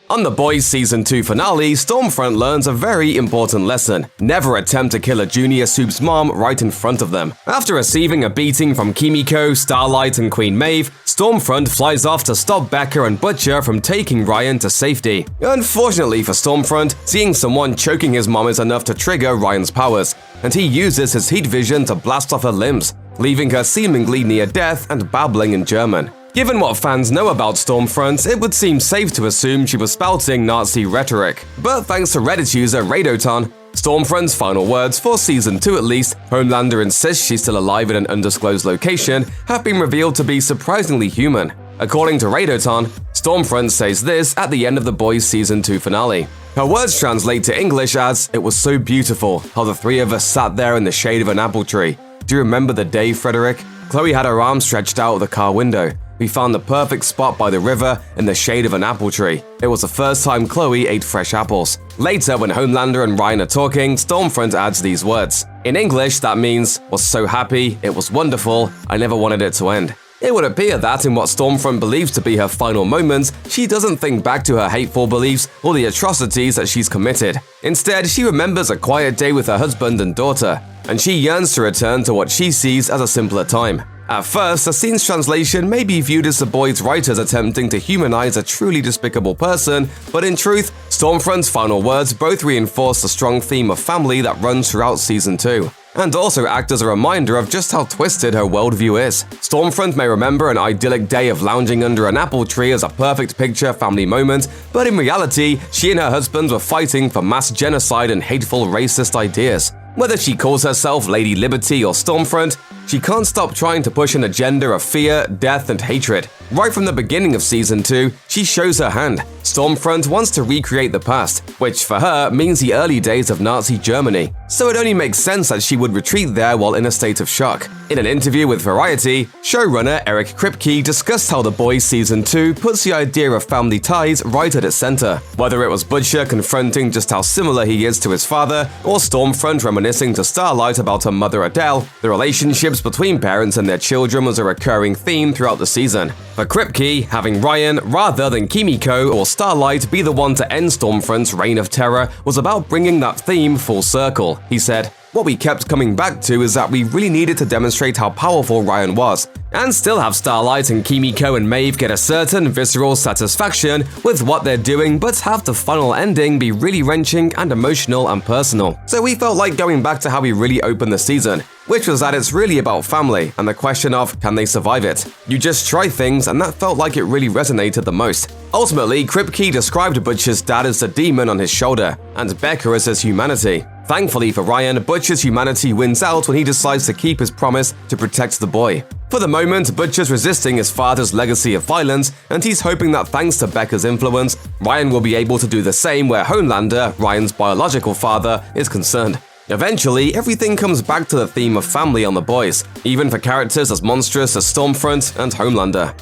On The Boys Season 2 finale, Stormfront learns a very important lesson. Never attempt to kill a junior soup's mom right in front of them. After receiving a beating from Kimiko, Starlight, and Queen Maeve, Stormfront flies off to stop Becca and Butcher from taking Ryan to safety. Unfortunately for Stormfront, seeing someone choking his mom is enough to trigger Ryan's powers, and he uses his heat vision to blast off her limbs, leaving her seemingly near death and babbling in German. Given what fans know about Stormfront, it would seem safe to assume she was spouting Nazi rhetoric. But thanks to Reddit user Radoton, Stormfront's final words, for Season 2 at least, Homelander insists she's still alive in an undisclosed location, have been revealed to be surprisingly human. According to Radoton, Stormfront says this at the end of The Boys Season 2 finale. Her words translate to English as, "It was so beautiful how the three of us sat there in the shade of an apple tree. Do you remember the day, Frederick? Chloe had her arm stretched out of the car window. We found the perfect spot by the river in the shade of an apple tree. It was the first time Chloe ate fresh apples." Later, when Homelander and Ryan are talking, Stormfront adds these words. In English, that means, "Was so happy, it was wonderful, I never wanted it to end." It would appear that in what Stormfront believes to be her final moments, she doesn't think back to her hateful beliefs or the atrocities that she's committed. Instead, she remembers a quiet day with her husband and daughter, and she yearns to return to what she sees as a simpler time. At first, the scene's translation may be viewed as the Boys' writers attempting to humanize a truly despicable person, but in truth, Stormfront's final words both reinforce the strong theme of family that runs throughout Season 2, and also act as a reminder of just how twisted her worldview is. Stormfront may remember an idyllic day of lounging under an apple tree as a perfect picture family moment, but in reality, she and her husband were fighting for mass genocide and hateful racist ideas. Whether she calls herself Lady Liberty or Stormfront, she can't stop trying to push an agenda of fear, death, and hatred. Right from the beginning of Season 2, she shows her hand. Stormfront wants to recreate the past, which for her means the early days of Nazi Germany. So it only makes sense that she would retreat there while in a state of shock. In an interview with Variety, showrunner Eric Kripke discussed how The Boys Season 2 puts the idea of family ties right at its center. Whether it was Butcher confronting just how similar he is to his father, or Stormfront reminiscing to Starlight about her mother Adele, the relationships between parents and their children was a recurring theme throughout the season. For Kripke, having Ryan, rather than Kimiko or Starlight, be the one to end Stormfront's reign of terror was about bringing that theme full circle. He said, "What we kept coming back to is that we really needed to demonstrate how powerful Ryan was, and still have Starlight and Kimiko and Maeve get a certain visceral satisfaction with what they're doing, but have the final ending be really wrenching and emotional and personal." So we felt like going back to how we really opened the season, which was that it's really about family and the question of, can they survive it? You just try things, and that felt like it really resonated the most. Ultimately, Kripke described Butcher's dad as the demon on his shoulder, and Becca as his humanity. Thankfully for Ryan, Butcher's humanity wins out when he decides to keep his promise to protect the boy. For the moment, Butcher's resisting his father's legacy of violence, and he's hoping that thanks to Becca's influence, Ryan will be able to do the same where Homelander, Ryan's biological father, is concerned. Eventually, everything comes back to the theme of family on The Boys, even for characters as monstrous as Stormfront and Homelander.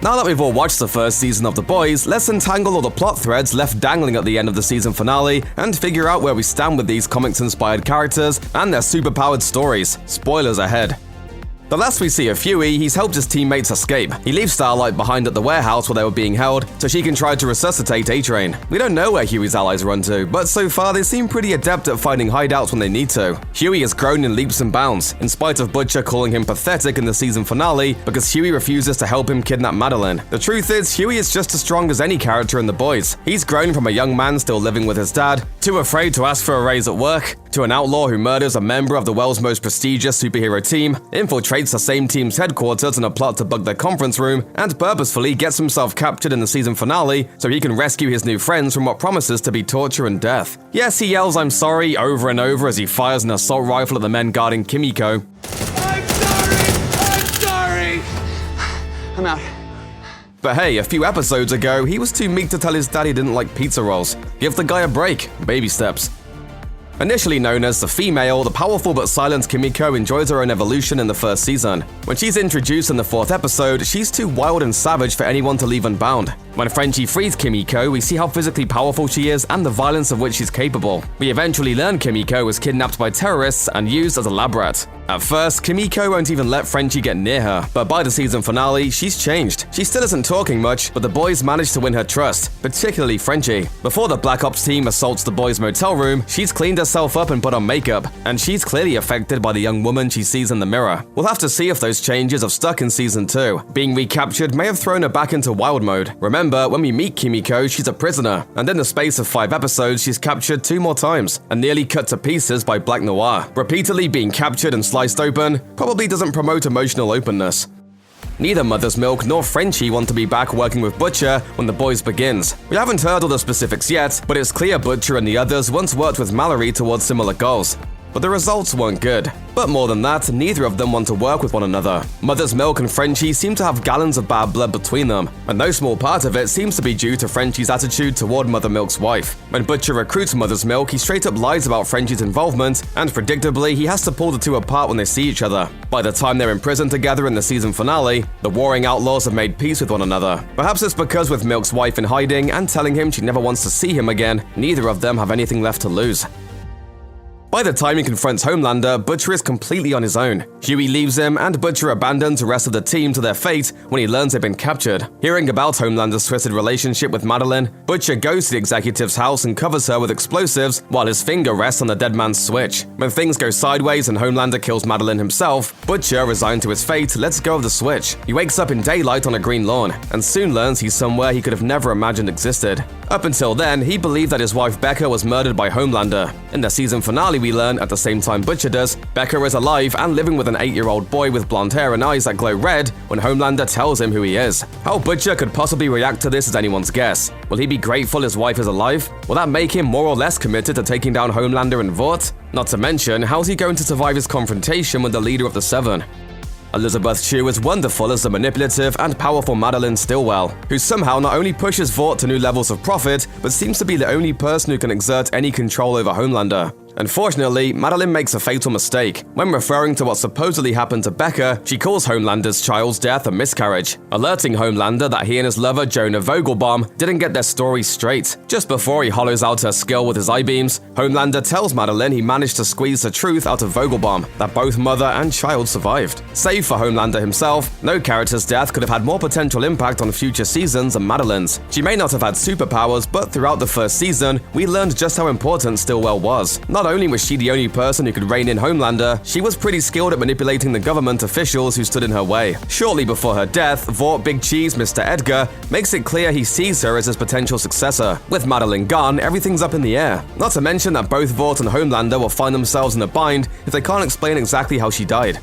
Now that we've all watched the first season of The Boys, let's untangle all the plot threads left dangling at the end of the season finale and figure out where we stand with these comics-inspired characters and their superpowered stories. Spoilers ahead. The last we see of Huey, he's helped his teammates escape. He leaves Starlight behind at the warehouse where they were being held, so she can try to resuscitate A-Train. We don't know where Huey's allies run to, but so far they seem pretty adept at finding hideouts when they need to. Huey has grown in leaps and bounds, in spite of Butcher calling him pathetic in the season finale because Huey refuses to help him kidnap Madeline. The truth is, Huey is just as strong as any character in The Boys. He's grown from a young man still living with his dad, too afraid to ask for a raise at work, to an outlaw who murders a member of the world's most prestigious superhero team, infiltrates the same team's headquarters in a plot to bug their conference room, and purposefully gets himself captured in the season finale so he can rescue his new friends from what promises to be torture and death. Yes, he yells "I'm sorry" over and over as he fires an assault rifle at the men guarding Kimiko. I'm sorry! I'm out. But hey, a few episodes ago, he was too meek to tell his dad he didn't like pizza rolls. Give the guy a break. Baby steps. Initially known as the female, the powerful but silent Kimiko enjoys her own evolution in the first season. When she's introduced in the 4th episode, she's too wild and savage for anyone to leave unbound. When Frenchie frees Kimiko, we see how physically powerful she is and the violence of which she's capable. We eventually learn Kimiko was kidnapped by terrorists and used as a lab rat. At first, Kimiko won't even let Frenchie get near her, but by the season finale, she's changed. She still isn't talking much, but the boys manage to win her trust, particularly Frenchie. Before the Black Ops team assaults the boys' motel room, she's cleaned herself up and put on makeup, and she's clearly affected by the young woman she sees in the mirror. We'll have to see if those changes have stuck in season 2. Being recaptured may have thrown her back into wild mode. Remember, when we meet Kimiko, she's a prisoner, and in the space of 5 episodes, she's captured 2 more times, and nearly cut to pieces by Black Noir. Repeatedly being captured and sliced open probably doesn't promote emotional openness. Neither Mother's Milk nor Frenchie want to be back working with Butcher when The Boys begins. We haven't heard all the specifics yet, but it's clear Butcher and the others once worked with Mallory towards similar goals. But the results weren't good. But more than that, neither of them want to work with one another. Mother's Milk and Frenchie seem to have gallons of bad blood between them, and no small part of it seems to be due to Frenchie's attitude toward Mother Milk's wife. When Butcher recruits Mother's Milk, he straight up lies about Frenchie's involvement, and predictably, he has to pull the two apart when they see each other. By the time they're in prison together in the season finale, the warring outlaws have made peace with one another. Perhaps it's because with Milk's wife in hiding and telling him she never wants to see him again, neither of them have anything left to lose. By the time he confronts Homelander, Butcher is completely on his own. Huey leaves him, and Butcher abandons the rest of the team to their fate when he learns they've been captured. Hearing about Homelander's twisted relationship with Madeline, Butcher goes to the executive's house and covers her with explosives while his finger rests on the dead man's switch. When things go sideways and Homelander kills Madeline himself, Butcher, resigned to his fate, lets go of the switch. He wakes up in daylight on a green lawn, and soon learns he's somewhere he could have never imagined existed. Up until then, he believed that his wife Becca was murdered by Homelander. In the season finale, we learn, at the same time Butcher does, Becca is alive and living with an 8-year-old boy with blonde hair and eyes that glow red when Homelander tells him who he is. How Butcher could possibly react to this is anyone's guess. Will he be grateful his wife is alive? Will that make him more or less committed to taking down Homelander and Vought? Not to mention, how's he going to survive his confrontation with the leader of the Seven? Elizabeth Shue is wonderful as the manipulative and powerful Madeline Stillwell, who somehow not only pushes Vought to new levels of profit, but seems to be the only person who can exert any control over Homelander. Unfortunately, Madeline makes a fatal mistake. When referring to what supposedly happened to Becca, she calls Homelander's child's death a miscarriage, alerting Homelander that he and his lover Jonah Vogelbaum didn't get their story straight. Just before he hollows out her skull with his eye-beams, Homelander tells Madeline he managed to squeeze the truth out of Vogelbaum, that both mother and child survived. Save for Homelander himself, no character's death could have had more potential impact on future seasons than Madeline's. She may not have had superpowers, but throughout the first season, we learned just how important Stillwell was. Not only was she the only person who could rein in Homelander, she was pretty skilled at manipulating the government officials who stood in her way. Shortly before her death, Vought Big Cheese Mr. Edgar makes it clear he sees her as his potential successor. With Madeline gone, everything's up in the air. Not to mention that both Vought and Homelander will find themselves in a bind if they can't explain exactly how she died.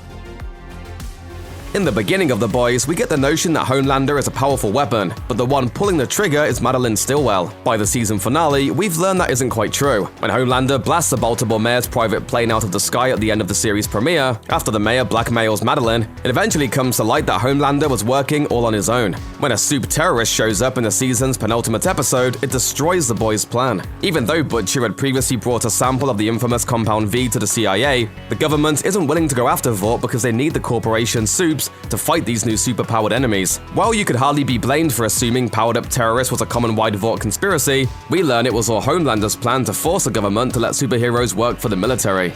In the beginning of The Boys, we get the notion that Homelander is a powerful weapon, but the one pulling the trigger is Madeline Stillwell. By the season finale, we've learned that isn't quite true. When Homelander blasts the Baltimore mayor's private plane out of the sky at the end of the series premiere, after the mayor blackmails Madeline, it eventually comes to light that Homelander was working all on his own. When a soup terrorist shows up in the season's penultimate episode, it destroys the boys' plan. Even though Butcher had previously brought a sample of the infamous Compound V to the CIA, the government isn't willing to go after Vought because they need the corporation Soups to fight these new superpowered enemies. While you could hardly be blamed for assuming powered-up terrorists was a common-wide Vought conspiracy, we learn it was all Homelander's plan to force the government to let superheroes work for the military.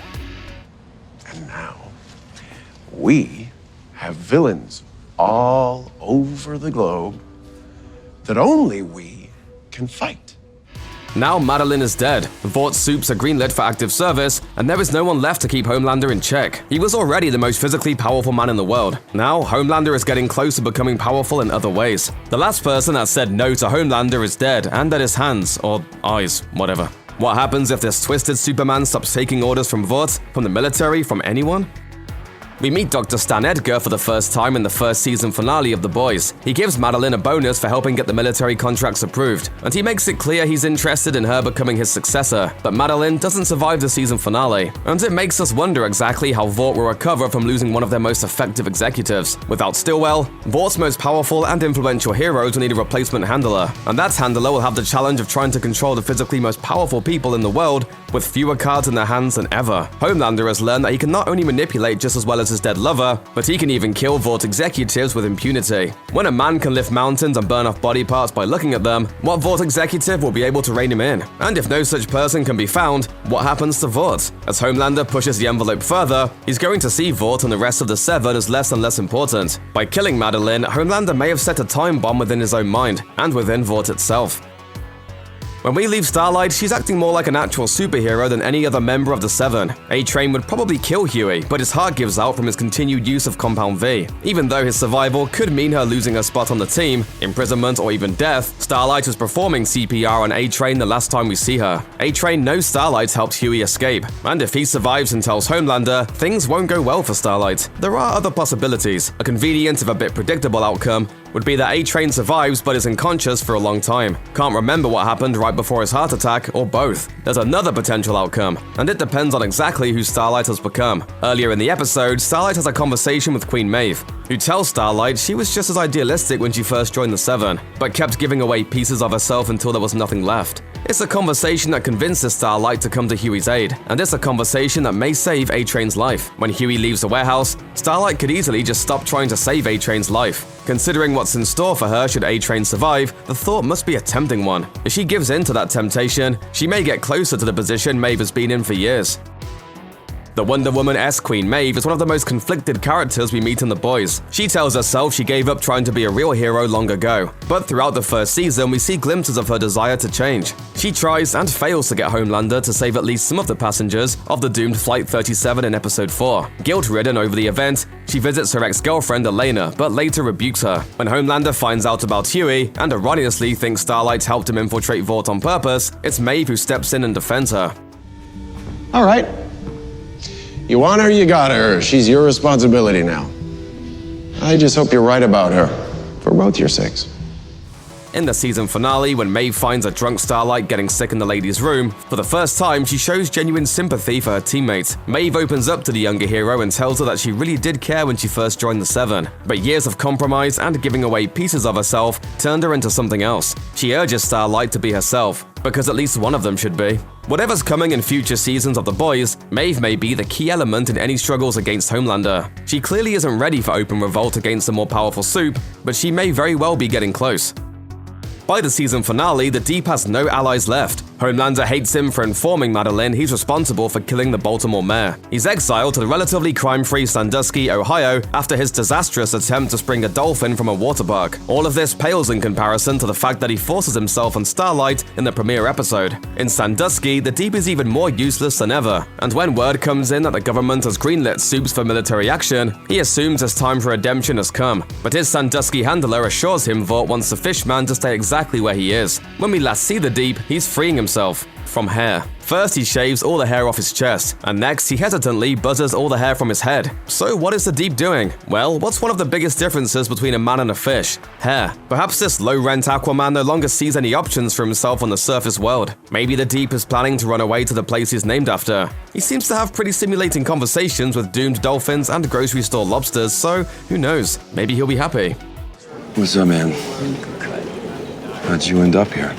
And now, we have villains all over the globe that only we can fight. Now Madeline is dead, Vaught's soups are greenlit for active service, and there is no one left to keep Homelander in check. He was already the most physically powerful man in the world. Now, Homelander is getting close to becoming powerful in other ways. The last person that said no to Homelander is dead, and at his hands, or eyes, whatever. What happens if this twisted Superman stops taking orders from Vought, from the military, from anyone? We meet Dr. Stan Edgar for the first time in the first season finale of The Boys. He gives Madeline a bonus for helping get the military contracts approved, and he makes it clear he's interested in her becoming his successor. But Madeline doesn't survive the season finale, and it makes us wonder exactly how Vought will recover from losing one of their most effective executives. Without Stillwell, Vaught's most powerful and influential heroes will need a replacement handler, and that handler will have the challenge of trying to control the physically most powerful people in the world with fewer cards in their hands than ever. Homelander has learned that he can not only manipulate just as well as his his dead lover, but he can even kill Vought executives with impunity. When a man can lift mountains and burn off body parts by looking at them, what Vought executive will be able to rein him in? And if no such person can be found, what happens to Vought? As Homelander pushes the envelope further, he's going to see Vought and the rest of the Seven as less and less important. By killing Madeline, Homelander may have set a time bomb within his own mind, and within Vought itself. When we leave Starlight, she's acting more like an actual superhero than any other member of the Seven. A-Train would probably kill Huey, but his heart gives out from his continued use of Compound V. Even though his survival could mean her losing her spot on the team, imprisonment, or even death, Starlight is performing CPR on A-Train the last time we see her. A-Train knows Starlight helped Huey escape, and if he survives and tells Homelander, things won't go well for Starlight. There are other possibilities. A convenient, if a bit predictable outcome would be that A-Train survives but is unconscious for a long time, can't remember what happened right before his heart attack, or both. There's another potential outcome, and it depends on exactly who Starlight has become. Earlier in the episode, Starlight has a conversation with Queen Maeve, who tells Starlight she was just as idealistic when she first joined the Seven, but kept giving away pieces of herself until there was nothing left. It's a conversation that convinces Starlight to come to Huey's aid, and it's a conversation that may save A-Train's life. When Huey leaves the warehouse, Starlight could easily just stop trying to save A-Train's life. Considering what's in store for her should A-Train survive, the thought must be a tempting one. If she gives in to that temptation, she may get closer to the position Maeve has been in for years. The Wonder Woman-esque Queen Maeve is one of the most conflicted characters we meet in The Boys. She tells herself she gave up trying to be a real hero long ago, but throughout the first season we see glimpses of her desire to change. She tries and fails to get Homelander to save at least some of the passengers of the doomed Flight 37 in Episode 4. Guilt-ridden over the event, she visits her ex-girlfriend Elena, but later rebukes her. When Homelander finds out about Huey, and erroneously thinks Starlight helped him infiltrate Vought on purpose, it's Maeve who steps in and defends her. All right. You want her, you got her. She's your responsibility now. I just hope you're right about her, for both your sakes. In the season finale, when Maeve finds a drunk Starlight getting sick in the ladies' room, for the first time she shows genuine sympathy for her teammates. Maeve opens up to the younger hero and tells her that she really did care when she first joined the Seven, but years of compromise and giving away pieces of herself turned her into something else. She urges Starlight to be herself, because at least one of them should be. Whatever's coming in future seasons of The Boys, Maeve may be the key element in any struggles against Homelander. She clearly isn't ready for open revolt against a more powerful Soup, but she may very well be getting close. By the season finale, the Deep has no allies left. Homelander hates him for informing Madeline he's responsible for killing the Baltimore mayor. He's exiled to the relatively crime-free Sandusky, Ohio, after his disastrous attempt to spring a dolphin from a water park. All of this pales in comparison to the fact that he forces himself on Starlight in the premiere episode. In Sandusky, the Deep is even more useless than ever, and when word comes in that the government has greenlit Soups for military action, he assumes his time for redemption has come. But his Sandusky handler assures him Vought wants the Fishman to stay exactly where he is. When we last see the Deep, he's freeing himself from hair. First, he shaves all the hair off his chest, and next, he hesitantly buzzes all the hair from his head. So what is the Deep doing? Well, what's one of the biggest differences between a man and a fish? Hair. Perhaps this low-rent Aquaman no longer sees any options for himself on the surface world. Maybe the Deep is planning to run away to the place he's named after. He seems to have pretty stimulating conversations with doomed dolphins and grocery store lobsters, so who knows? Maybe he'll be happy. What's up, man? How'd you end up here?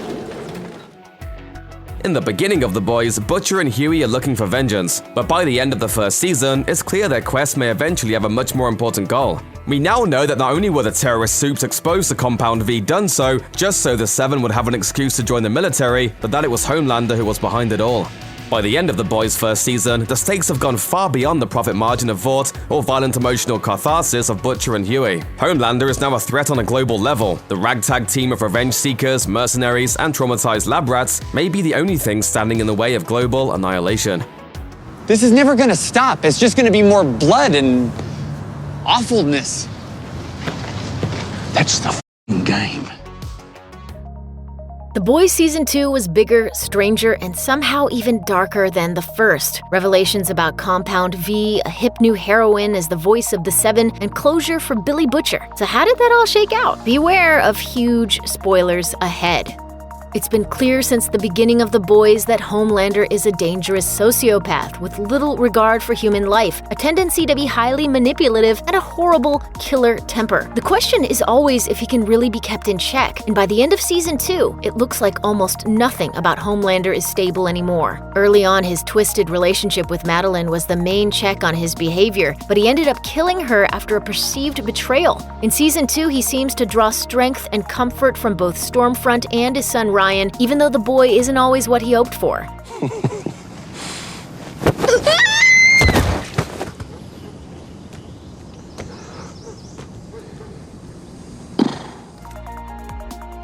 In the beginning of The Boys, Butcher and Huey are looking for vengeance, but by the end of the first season, it's clear their quest may eventually have a much more important goal. We now know that not only were the terrorist Soups exposed to Compound V done so just so the Seven would have an excuse to join the military, but that it was Homelander who was behind it all. By the end of The Boys' first season, the stakes have gone far beyond the profit margin of Vought or violent emotional catharsis of Butcher and Huey. Homelander is now a threat on a global level. The ragtag team of revenge seekers, mercenaries, and traumatized lab rats may be the only thing standing in the way of global annihilation. This is never gonna stop. It's just gonna be more blood and awfulness. That's the f***ing game. The Boys Season 2 was bigger, stranger, and somehow even darker than the first. Revelations about Compound V, a hip new heroine as the voice of the Seven, and closure for Billy Butcher. So how did that all shake out? Beware of huge spoilers ahead. It's been clear since the beginning of The Boys that Homelander is a dangerous sociopath with little regard for human life, a tendency to be highly manipulative, and a horrible killer temper. The question is always if he can really be kept in check, and by the end of Season 2, it looks like almost nothing about Homelander is stable anymore. Early on, his twisted relationship with Madeline was the main check on his behavior, but he ended up killing her after a perceived betrayal. In Season 2, he seems to draw strength and comfort from both Stormfront and his son Ryan, even though the boy isn't always what he hoped for.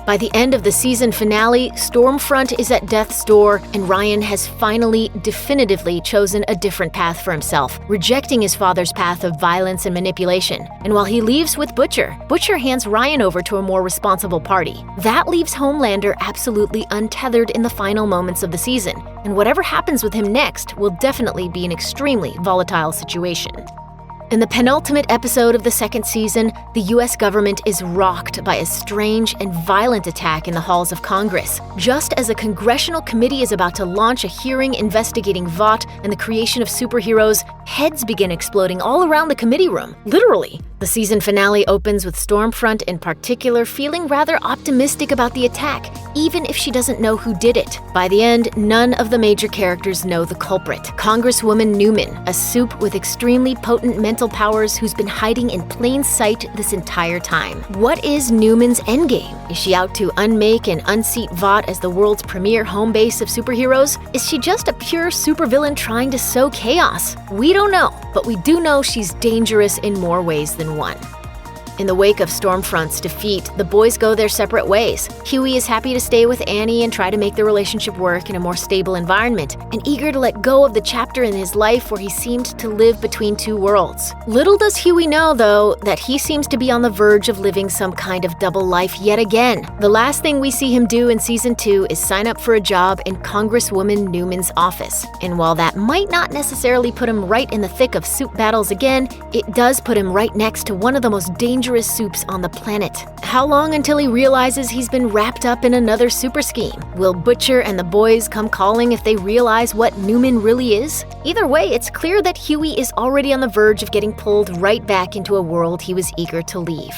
By the end of the season finale, Stormfront is at death's door, and Ryan has finally, definitively chosen a different path for himself, rejecting his father's path of violence and manipulation. And while he leaves with Butcher, Butcher hands Ryan over to a more responsible party. That leaves Homelander absolutely untethered in the final moments of the season, and whatever happens with him next will definitely be an extremely volatile situation. In the penultimate episode of the second season, the U.S. government is rocked by a strange and violent attack in the halls of Congress. Just as a congressional committee is about to launch a hearing investigating Vought and the creation of superheroes, heads begin exploding all around the committee room. Literally. The season finale opens with Stormfront in particular feeling rather optimistic about the attack, even if she doesn't know who did it. By the end, none of the major characters know the culprit. Congresswoman Newman, a soup with extremely potent mental powers who's been hiding in plain sight this entire time. What is Newman's endgame? Is she out to unmake and unseat Vought as the world's premier home base of superheroes? Is she just a pure supervillain trying to sow chaos? We don't know, but we do know she's dangerous in more ways than one. In the wake of Stormfront's defeat, the boys go their separate ways. Huey is happy to stay with Annie and try to make the relationship work in a more stable environment, and eager to let go of the chapter in his life where he seemed to live between two worlds. Little does Huey know, though, that he seems to be on the verge of living some kind of double life yet again. The last thing we see him do in Season 2 is sign up for a job in Congresswoman Newman's office. And while that might not necessarily put him right in the thick of soup battles again, it does put him right next to one of the most dangerous soups on the planet. How long until he realizes he's been wrapped up in another super scheme? Will Butcher and the boys come calling if they realize what Newman really is? Either way, it's clear that Huey is already on the verge of getting pulled right back into a world he was eager to leave.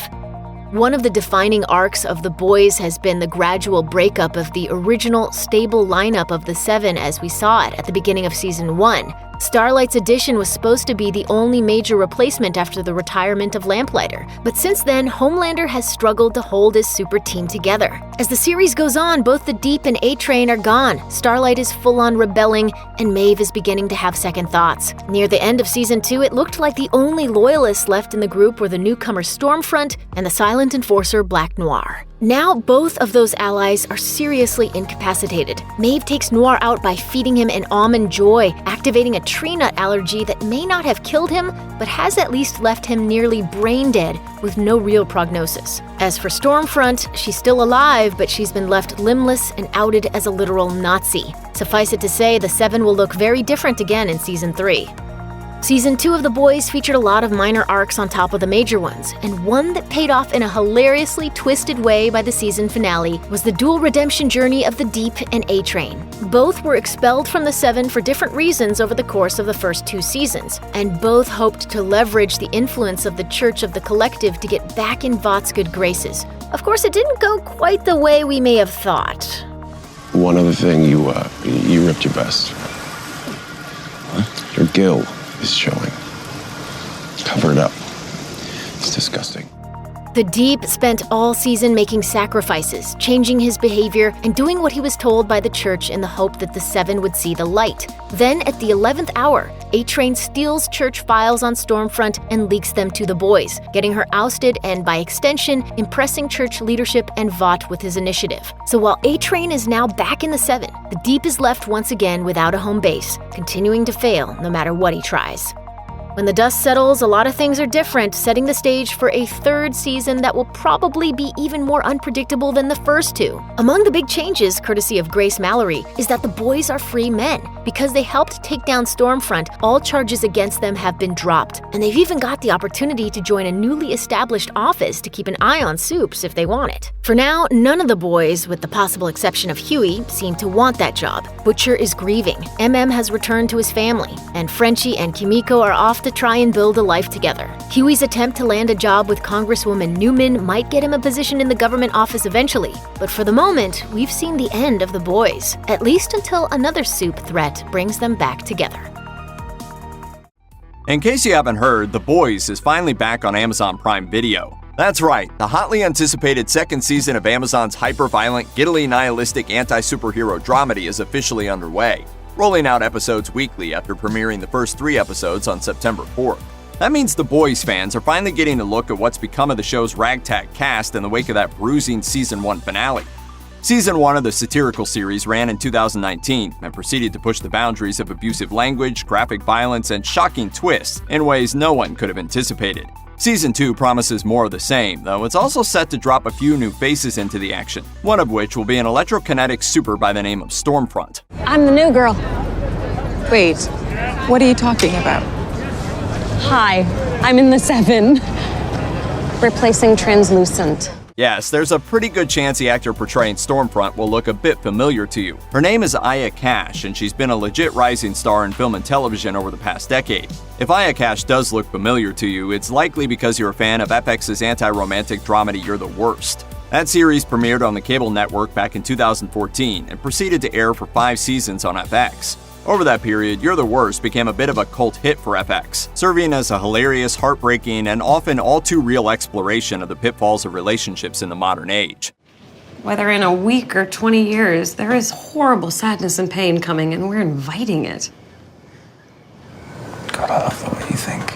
One of the defining arcs of The Boys has been the gradual breakup of the original stable lineup of the Seven as we saw it at the beginning of Season 1. Starlight's addition was supposed to be the only major replacement after the retirement of Lamplighter, but since then, Homelander has struggled to hold his super team together. As the series goes on, both the Deep and A-Train are gone, Starlight is full-on rebelling, and Maeve is beginning to have second thoughts. Near the end of Season 2, it looked like the only loyalists left in the group were the newcomer Stormfront and the silent enforcer Black Noir. Now, both of those allies are seriously incapacitated. Maeve takes Noir out by feeding him an almond joy, activating a tree nut allergy that may not have killed him, but has at least left him nearly brain dead with no real prognosis. As for Stormfront, she's still alive, but she's been left limbless and outed as a literal Nazi. Suffice it to say, the Seven will look very different again in Season 3. Season 2 of The Boys featured a lot of minor arcs on top of the major ones, and one that paid off in a hilariously twisted way by the season finale was the dual redemption journey of the Deep and A-Train. Both were expelled from the Seven for different reasons over the course of the first 2 seasons, and both hoped to leverage the influence of the Church of the Collective to get back in Vought's good graces. Of course, it didn't go quite the way we may have thought. One other thing, you ripped your vest. What? Your gill is showing. Cover it up. It's disgusting. The Deep spent all season making sacrifices, changing his behavior, and doing what he was told by the Church in the hope that the Seven would see the light. Then, at the 11th hour, A-Train steals Church files on Stormfront and leaks them to the boys, getting her ousted and, by extension, impressing Church leadership and Vought with his initiative. So while A-Train is now back in the Seven, the Deep is left once again without a home base, continuing to fail no matter what he tries. When the dust settles, a lot of things are different, setting the stage for a third season that will probably be even more unpredictable than the first 2. Among the big changes, courtesy of Grace Mallory, is that the boys are free men. Because they helped take down Stormfront, all charges against them have been dropped, and they've even got the opportunity to join a newly established office to keep an eye on Soups if they want it. For now, none of the boys, with the possible exception of Huey, seem to want that job. Butcher is grieving, MM has returned to his family, and Frenchie and Kimiko are off to try and build a life together. Huey's attempt to land a job with Congresswoman Newman might get him a position in the government office eventually, but for the moment, we've seen the end of the boys, at least until another Soup threat brings them back together. In case you haven't heard, The Boys is finally back on Amazon Prime Video. That's right, the hotly anticipated second season of Amazon's hyper-violent, giddily nihilistic anti-superhero dramedy is officially underway, rolling out episodes weekly after premiering the first 3 episodes on September 4th. That means The Boys fans are finally getting a look at what's become of the show's ragtag cast in the wake of that bruising Season 1 finale. Season 1 of the satirical series ran in 2019 and proceeded to push the boundaries of abusive language, graphic violence, and shocking twists in ways no one could have anticipated. Season 2 promises more of the same, though it's also set to drop a few new faces into the action, one of which will be an electrokinetic super by the name of Stormfront. I'm the new girl. Wait, what are you talking about? Hi, I'm in the 7. Replacing Translucent. Yes, there's a pretty good chance the actor portraying Stormfront will look a bit familiar to you. Her name is Aya Cash, and she's been a legit rising star in film and television over the past decade. If Aya Cash does look familiar to you, it's likely because you're a fan of FX's anti-romantic dramedy You're the Worst. That series premiered on the cable network back in 2014 and proceeded to air for 5 seasons on FX. Over that period, You're the Worst became a bit of a cult hit for FX, serving as a hilarious, heartbreaking, and often all too real exploration of the pitfalls of relationships in the modern age. Whether in a week or 20 years, there is horrible sadness and pain coming, and we're inviting it. God, I love the way you think.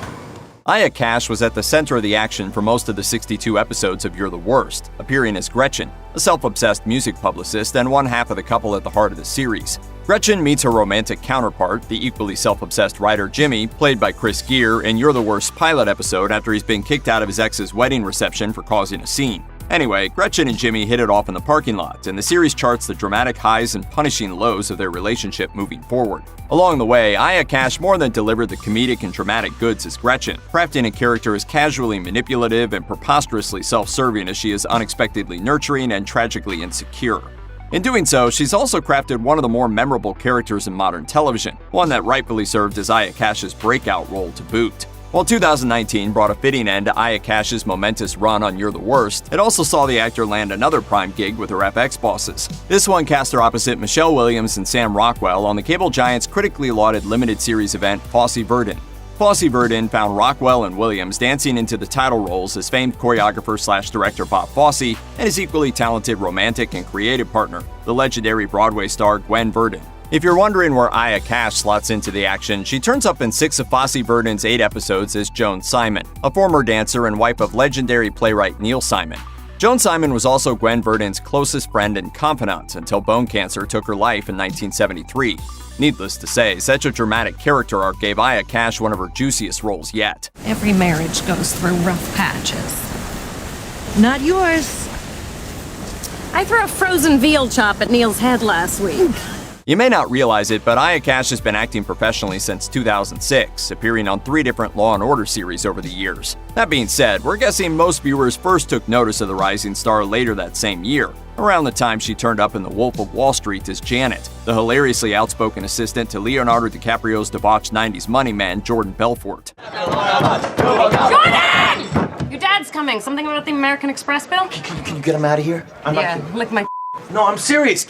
Aya Cash was at the center of the action for most of the 62 episodes of You're the Worst, appearing as Gretchen, a self-obsessed music publicist and one half of the couple at the heart of the series. Gretchen meets her romantic counterpart, the equally self-obsessed writer Jimmy, played by Chris Gere, in You're the Worst pilot episode after he's been kicked out of his ex's wedding reception for causing a scene. Anyway, Gretchen and Jimmy hit it off in the parking lot, and the series charts the dramatic highs and punishing lows of their relationship moving forward. Along the way, Aya Cash more than delivered the comedic and dramatic goods as Gretchen, crafting a character as casually manipulative and preposterously self-serving as she is unexpectedly nurturing and tragically insecure. In doing so, she's also crafted one of the more memorable characters in modern television, one that rightfully served as Aya Cash's breakout role to boot. While 2019 brought a fitting end to Aya Cash's momentous run on You're the Worst, it also saw the actor land another prime gig with her FX bosses. This one cast her opposite Michelle Williams and Sam Rockwell on the cable giant's critically lauded limited series event Fosse Verdon. Fosse Verdon found Rockwell and Williams dancing into the title roles as famed choreographer/director Bob Fosse and his equally talented romantic and creative partner, the legendary Broadway star Gwen Verdon. If you're wondering where Aya Cash slots into the action, she turns up in 6 of Fosse Verdon's 8 episodes as Joan Simon, a former dancer and wife of legendary playwright Neil Simon. Joan Simon was also Gwen Verdon's closest friend and confidant until bone cancer took her life in 1973. Needless to say, such a dramatic character arc gave Aya Cash one of her juiciest roles yet. Every marriage goes through rough patches. Not yours. I threw a frozen veal chop at Neil's head last week. You may not realize it, but Aya Cash has been acting professionally since 2006, appearing on 3 different Law & Order series over the years. That being said, we're guessing most viewers first took notice of the rising star later that same year, around the time she turned up in The Wolf of Wall Street as Janet, the hilariously outspoken assistant to Leonardo DiCaprio's debauched 90s money man Jordan Belfort. Jordan! Your dad's coming. Something about the American Express bill? Can you get him out of here? Lick my No, I'm serious.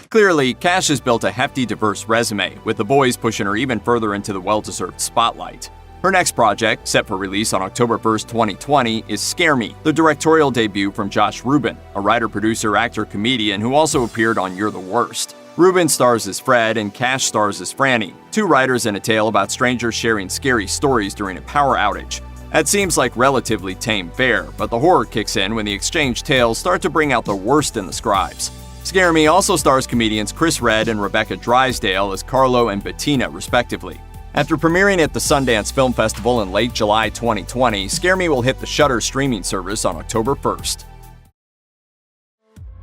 Clearly, Cash has built a hefty, diverse resume, with The Boys pushing her even further into the well-deserved spotlight. Her next project, set for release on October 1st, 2020, is Scare Me, the directorial debut from Josh Rubin, a writer, producer, actor, comedian who also appeared on You're the Worst. Rubin stars as Fred and Cash stars as Franny, 2 writers in a tale about strangers sharing scary stories during a power outage. That seems like relatively tame fare, but the horror kicks in when the exchange tales start to bring out the worst in the scribes. Scare Me also stars comedians Chris Redd and Rebecca Drysdale as Carlo and Bettina, respectively. After premiering at the Sundance Film Festival in late July 2020, Scare Me will hit the Shudder streaming service on October 1st.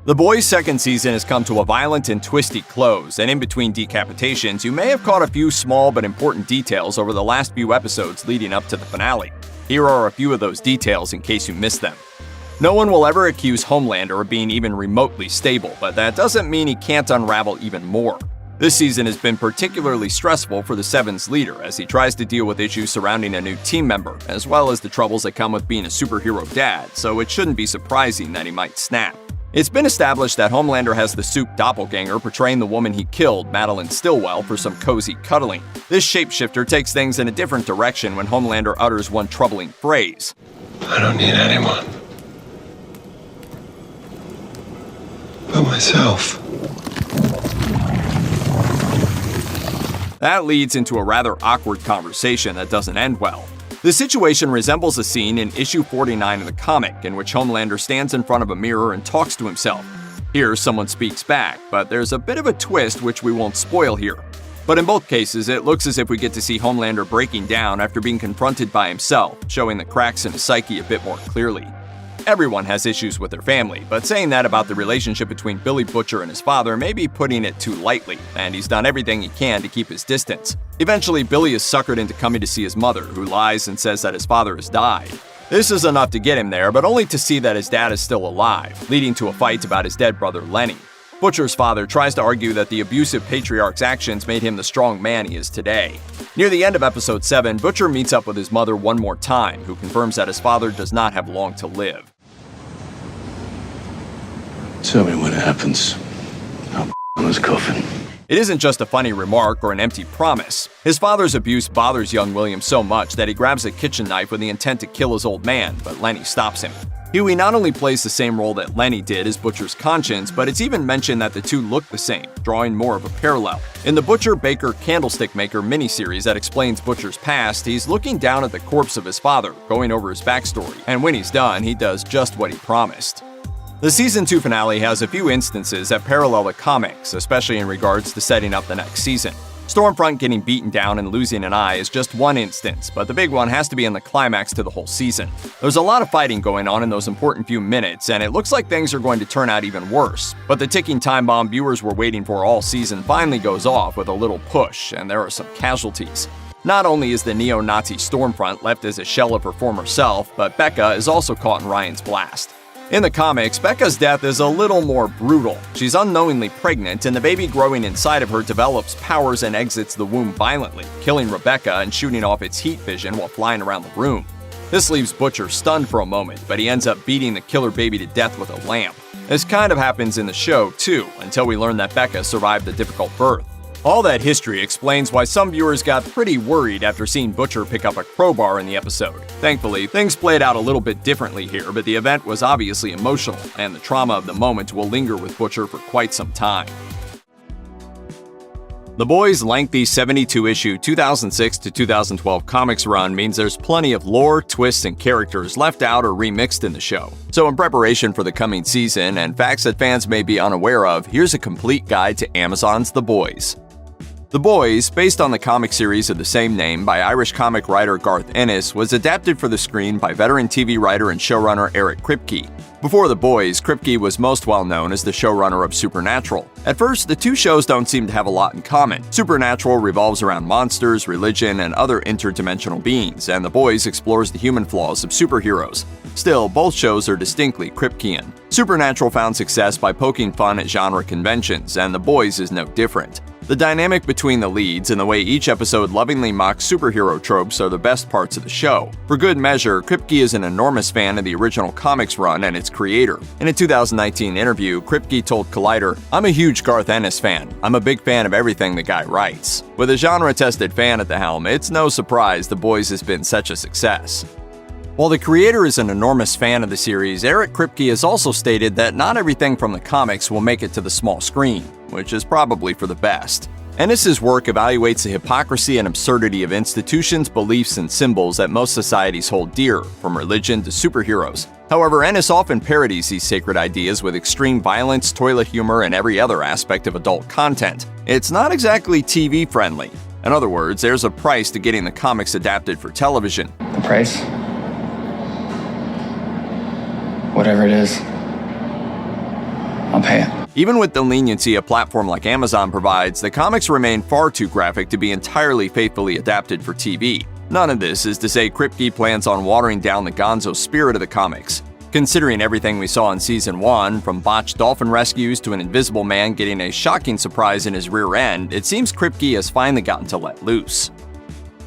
The Boys' second season has come to a violent and twisty close, and in between decapitations, you may have caught a few small but important details over the last few episodes leading up to the finale. Here are a few of those details in case you missed them. No one will ever accuse Homelander of being even remotely stable, but that doesn't mean he can't unravel even more. This season has been particularly stressful for the Seven's leader as he tries to deal with issues surrounding a new team member, as well as the troubles that come with being a superhero dad, so it shouldn't be surprising that he might snap. It's been established that Homelander has the Soup doppelganger portraying the woman he killed, Madeline Stillwell, for some cozy cuddling. This shapeshifter takes things in a different direction when Homelander utters one troubling phrase. I don't need anyone but myself. That leads into a rather awkward conversation that doesn't end well. The situation resembles a scene in issue 49 of the comic, in which Homelander stands in front of a mirror and talks to himself. Here, someone speaks back, but there's a bit of a twist which we won't spoil here. But in both cases, it looks as if we get to see Homelander breaking down after being confronted by himself, showing the cracks in his psyche a bit more clearly. Everyone has issues with their family, but saying that about the relationship between Billy Butcher and his father may be putting it too lightly, and he's done everything he can to keep his distance. Eventually, Billy is suckered into coming to see his mother, who lies and says that his father has died. This is enough to get him there, but only to see that his dad is still alive, leading to a fight about his dead brother Lenny. Butcher's father tries to argue that the abusive patriarch's actions made him the strong man he is today. Near the end of episode 7, Butcher meets up with his mother one more time, who confirms that his father does not have long to live. Tell me when it happens. I'll on his coffin. It isn't just a funny remark or an empty promise. His father's abuse bothers young William so much that he grabs a kitchen knife with the intent to kill his old man, but Lenny stops him. Huey not only plays the same role that Lenny did as Butcher's conscience, but it's even mentioned that the two look the same, drawing more of a parallel. In the Butcher Baker Candlestick Maker miniseries that explains Butcher's past, he's looking down at the corpse of his father, going over his backstory, and when he's done, he does just what he promised. The Season 2 finale has a few instances that parallel the comics, especially in regards to setting up the next season. Stormfront getting beaten down and losing an eye is just one instance, but the big one has to be in the climax to the whole season. There's a lot of fighting going on in those important few minutes, and it looks like things are going to turn out even worse. But the ticking time bomb viewers were waiting for all season finally goes off with a little push, and there are some casualties. Not only is the neo-Nazi Stormfront left as a shell of her former self, but Becca is also caught in Ryan's blast. In the comics, Becca's death is a little more brutal. She's unknowingly pregnant, and the baby growing inside of her develops powers and exits the womb violently, killing Rebecca and shooting off its heat vision while flying around the room. This leaves Butcher stunned for a moment, but he ends up beating the killer baby to death with a lamp. This kind of happens in the show, too, until we learn that Becca survived a difficult birth. All that history explains why some viewers got pretty worried after seeing Butcher pick up a crowbar in the episode. Thankfully, things played out a little bit differently here, but the event was obviously emotional, and the trauma of the moment will linger with Butcher for quite some time. The Boys' lengthy 72-issue 2006 to 2012 comics run means there's plenty of lore, twists, and characters left out or remixed in the show. So in preparation for the coming season and facts that fans may be unaware of, here's a complete guide to Amazon's The Boys. The Boys, based on the comic series of the same name by Irish comic writer Garth Ennis, was adapted for the screen by veteran TV writer and showrunner Eric Kripke. Before The Boys, Kripke was most well known as the showrunner of Supernatural. At first, the two shows don't seem to have a lot in common. Supernatural revolves around monsters, religion, and other interdimensional beings, and The Boys explores the human flaws of superheroes. Still, both shows are distinctly Kripkean. Supernatural found success by poking fun at genre conventions, and The Boys is no different. The dynamic between the leads and the way each episode lovingly mocks superhero tropes are the best parts of the show. For good measure, Kripke is an enormous fan of the original comics run and its creator. In a 2019 interview, Kripke told Collider, "I'm a huge Garth Ennis fan. I'm a big fan of everything the guy writes." With a genre-tested fan at the helm, it's no surprise The Boys has been such a success. While the creator is an enormous fan of the series, Eric Kripke has also stated that not everything from the comics will make it to the small screen, which is probably for the best. Ennis's work evaluates the hypocrisy and absurdity of institutions, beliefs, and symbols that most societies hold dear, from religion to superheroes. However, Ennis often parodies these sacred ideas with extreme violence, toilet humor, and every other aspect of adult content. It's not exactly TV-friendly. In other words, there's a price to getting the comics adapted for television. The price? Whatever it is. I'll pay it. Even with the leniency a platform like Amazon provides, the comics remain far too graphic to be entirely faithfully adapted for TV. None of this is to say Kripke plans on watering down the gonzo spirit of the comics. Considering everything we saw in Season 1, from botched dolphin rescues to an invisible man getting a shocking surprise in his rear end, it seems Kripke has finally gotten to let loose.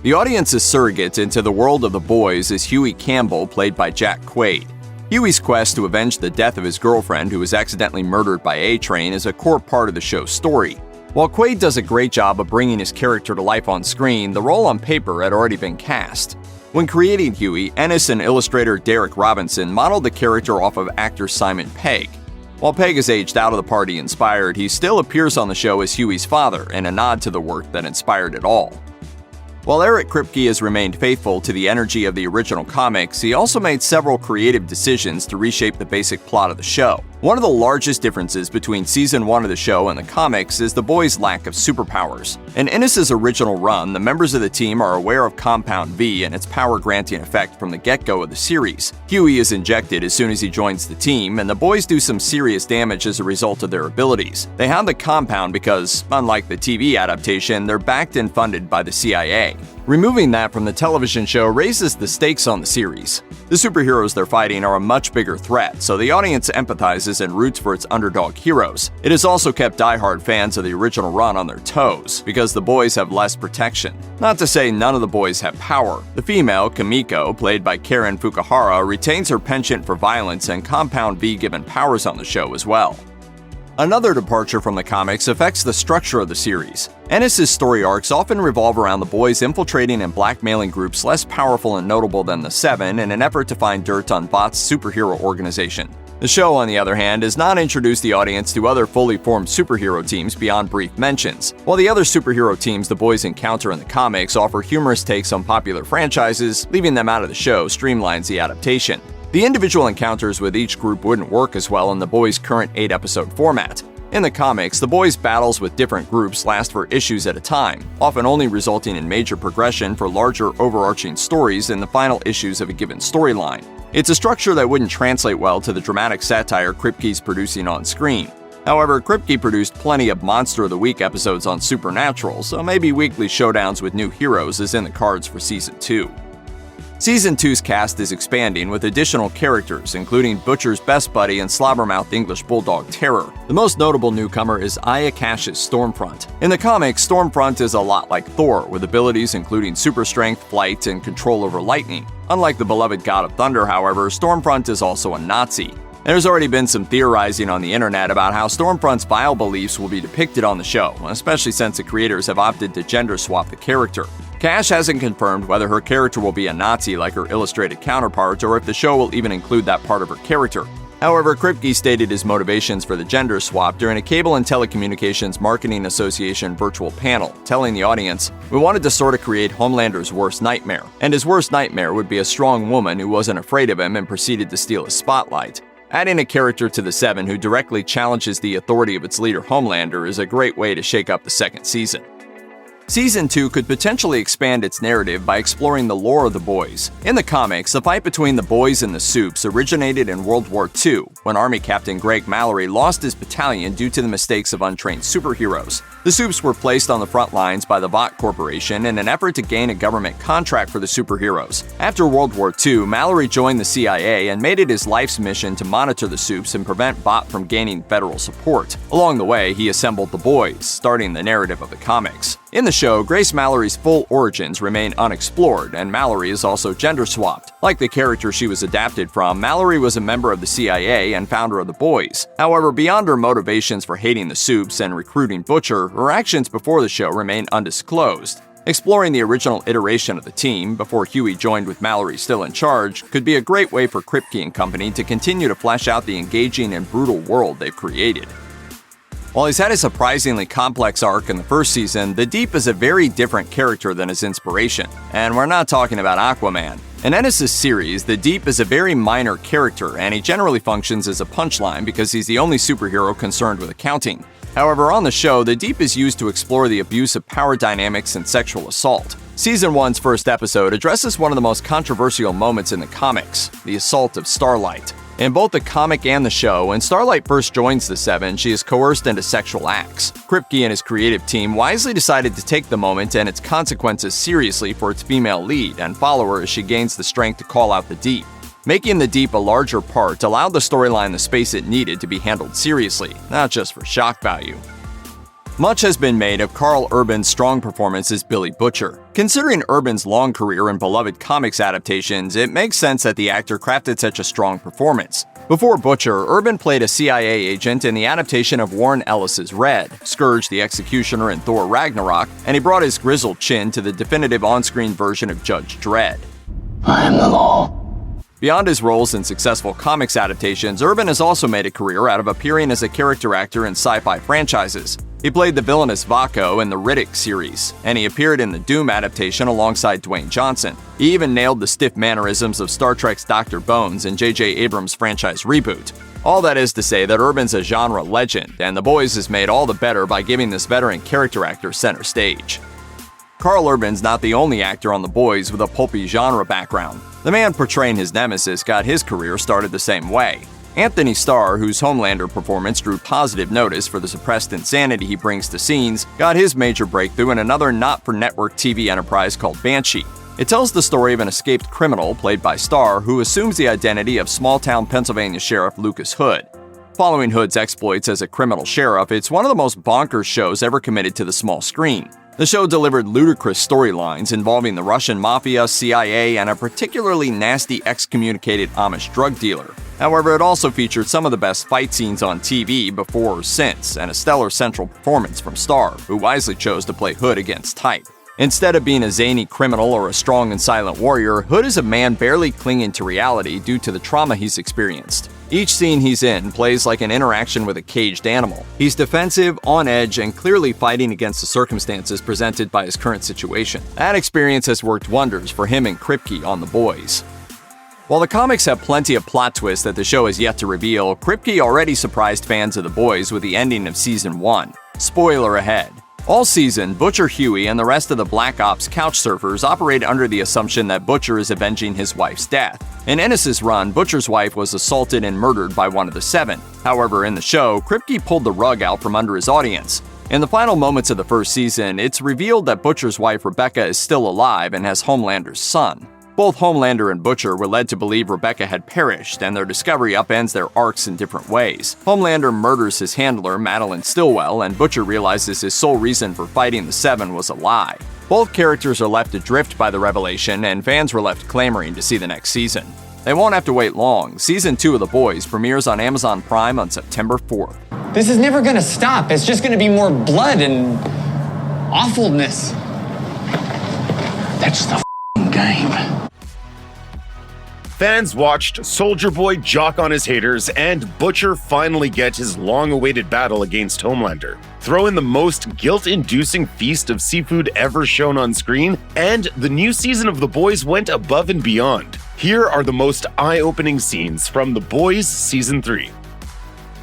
The audience's surrogate into the world of the boys is Huey Campbell, played by Jack Quaid. Huey's quest to avenge the death of his girlfriend, who was accidentally murdered by A-Train, is a core part of the show's story. While Quaid does a great job of bringing his character to life on screen, the role on paper had already been cast. When creating Huey, Ennis and illustrator Derek Robinson modeled the character off of actor Simon Pegg. While Pegg is aged out of the part he inspired, he still appears on the show as Huey's father, in a nod to the work that inspired it all. While Eric Kripke has remained faithful to the energy of the original comics, he also made several creative decisions to reshape the basic plot of the show. One of the largest differences between Season 1 of the show and the comics is the boys' lack of superpowers. In Ennis's original run, the members of the team are aware of Compound V and its power-granting effect from the get-go of the series. Huey is injected as soon as he joins the team, and the boys do some serious damage as a result of their abilities. They have the compound because, unlike the TV adaptation, they're backed and funded by the CIA. Removing that from the television show raises the stakes on the series. The superheroes they're fighting are a much bigger threat, so the audience empathizes and roots for its underdog heroes. It has also kept diehard fans of the original run on their toes, because the boys have less protection. Not to say none of the boys have power. The female, Kimiko, played by Karen Fukuhara, retains her penchant for violence, and Compound V given powers on the show as well. Another departure from the comics affects the structure of the series. Ennis's story arcs often revolve around the boys infiltrating and blackmailing groups less powerful and notable than the Seven in an effort to find dirt on Vough's superhero organization. The show, on the other hand, does not introduce the audience to other fully formed superhero teams beyond brief mentions. While the other superhero teams the boys encounter in the comics offer humorous takes on popular franchises, leaving them out of the show streamlines the adaptation. The individual encounters with each group wouldn't work as well in the boys' current 8-episode format. In the comics, the boys' battles with different groups last for issues at a time, often only resulting in major progression for larger overarching stories in the final issues of a given storyline. It's a structure that wouldn't translate well to the dramatic satire Kripke's producing on screen. However, Kripke produced plenty of Monster of the Week episodes on Supernatural, so maybe weekly showdowns with new heroes is in the cards for Season 2. Season 2's cast is expanding with additional characters, including Butcher's best buddy and slobbermouth English bulldog Terror. The most notable newcomer is Aya Cash's Stormfront. In the comics, Stormfront is a lot like Thor, with abilities including super strength, flight, and control over lightning. Unlike the beloved god of thunder, however, Stormfront is also a Nazi. There's already been some theorizing on the internet about how Stormfront's vile beliefs will be depicted on the show, especially since the creators have opted to gender swap the character. Cash hasn't confirmed whether her character will be a Nazi like her illustrated counterpart, or if the show will even include that part of her character. However, Kripke stated his motivations for the gender swap during a Cable and Telecommunications Marketing Association virtual panel, telling the audience, "We wanted to sort of create Homelander's worst nightmare, and his worst nightmare would be a strong woman who wasn't afraid of him and proceeded to steal his spotlight." Adding a character to the Seven who directly challenges the authority of its leader Homelander is a great way to shake up the second season. Season 2 could potentially expand its narrative by exploring the lore of the boys. In the comics, the fight between the boys and the Supes originated in World War II, when Army Captain Greg Mallory lost his battalion due to the mistakes of untrained superheroes. The Supes were placed on the front lines by the Vought Corporation in an effort to gain a government contract for the superheroes. After World War II, Mallory joined the CIA and made it his life's mission to monitor the Supes and prevent Vought from gaining federal support. Along the way, he assembled the boys, starting the narrative of the comics. In the show, Grace Mallory's full origins remain unexplored, and Mallory is also gender-swapped. Like the character she was adapted from, Mallory was a member of the CIA and founder of the Boys. However, beyond her motivations for hating the Supes and recruiting Butcher, her actions before the show remain undisclosed. Exploring the original iteration of the team, before Huey joined with Mallory still in charge, could be a great way for Kripke and company to continue to flesh out the engaging and brutal world they've created. While he's had a surprisingly complex arc in the first season, the Deep is a very different character than his inspiration. And we're not talking about Aquaman. In Ennis' series, the Deep is a very minor character, and he generally functions as a punchline because he's the only superhero concerned with accounting. However, on the show, the Deep is used to explore the abuse of power dynamics and sexual assault. Season 1's first episode addresses one of the most controversial moments in the comics, the assault of Starlight. In both the comic and the show, when Starlight first joins the Seven, she is coerced into sexual acts. Kripke and his creative team wisely decided to take the moment and its consequences seriously for its female lead and follow her as she gains the strength to call out the Deep. Making the Deep a larger part allowed the storyline the space it needed to be handled seriously, not just for shock value. Much has been made of Karl Urban's strong performance as Billy Butcher. Considering Urban's long career in beloved comics adaptations, it makes sense that the actor crafted such a strong performance. Before Butcher, Urban played a CIA agent in the adaptation of Warren Ellis's Red, Scourge the Executioner in Thor Ragnarok, and he brought his grizzled chin to the definitive on-screen version of Judge Dredd. I am the law. Beyond his roles in successful comics adaptations, Urban has also made a career out of appearing as a character actor in sci-fi franchises. He played the villainous Vaco in the Riddick series, and he appeared in the Doom adaptation alongside Dwayne Johnson. He even nailed the stiff mannerisms of Star Trek's Dr. Bones in J.J. Abrams' franchise reboot. All that is to say that Urban's a genre legend, and The Boys is made all the better by giving this veteran character actor center stage. Karl Urban's not the only actor on The Boys with a pulpy genre background. The man portraying his nemesis got his career started the same way. Anthony Starr, whose Homelander performance drew positive notice for the suppressed insanity he brings to scenes, got his major breakthrough in another not-for-network TV enterprise called Banshee. It tells the story of an escaped criminal, played by Starr, who assumes the identity of small-town Pennsylvania Sheriff Lucas Hood. Following Hood's exploits as a criminal sheriff, it's one of the most bonkers shows ever committed to the small screen. The show delivered ludicrous storylines involving the Russian mafia, CIA, and a particularly nasty excommunicated Amish drug dealer. However, it also featured some of the best fight scenes on TV before or since, and a stellar central performance from Starr, who wisely chose to play Hood against type. Instead of being a zany criminal or a strong and silent warrior, Hood is a man barely clinging to reality due to the trauma he's experienced. Each scene he's in plays like an interaction with a caged animal. He's defensive, on edge, and clearly fighting against the circumstances presented by his current situation. That experience has worked wonders for him and Kripke on The Boys. While the comics have plenty of plot twists that the show has yet to reveal, Kripke already surprised fans of The Boys with the ending of Season 1. Spoiler ahead. All season, Butcher Huey and the rest of the Black Ops couch surfers operate under the assumption that Butcher is avenging his wife's death. In Ennis's run, Butcher's wife was assaulted and murdered by one of the Seven. However, in the show, Kripke pulled the rug out from under his audience. In the final moments of the first season, it's revealed that Butcher's wife Rebecca is still alive and has Homelander's son. Both Homelander and Butcher were led to believe Rebecca had perished, and their discovery upends their arcs in different ways. Homelander murders his handler, Madeline Stillwell, and Butcher realizes his sole reason for fighting the Seven was a lie. Both characters are left adrift by the revelation, and fans were left clamoring to see the next season. They won't have to wait long. Season 2 of The Boys premieres on Amazon Prime on September 4th. This is never gonna stop. It's just gonna be more blood and awfulness. That's the game. Fans watched Soldier Boy jock on his haters and Butcher finally get his long-awaited battle against Homelander. Throw in the most guilt-inducing feast of seafood ever shown on screen, and the new season of The Boys went above and beyond. Here are the most eye-opening scenes from The Boys Season 3.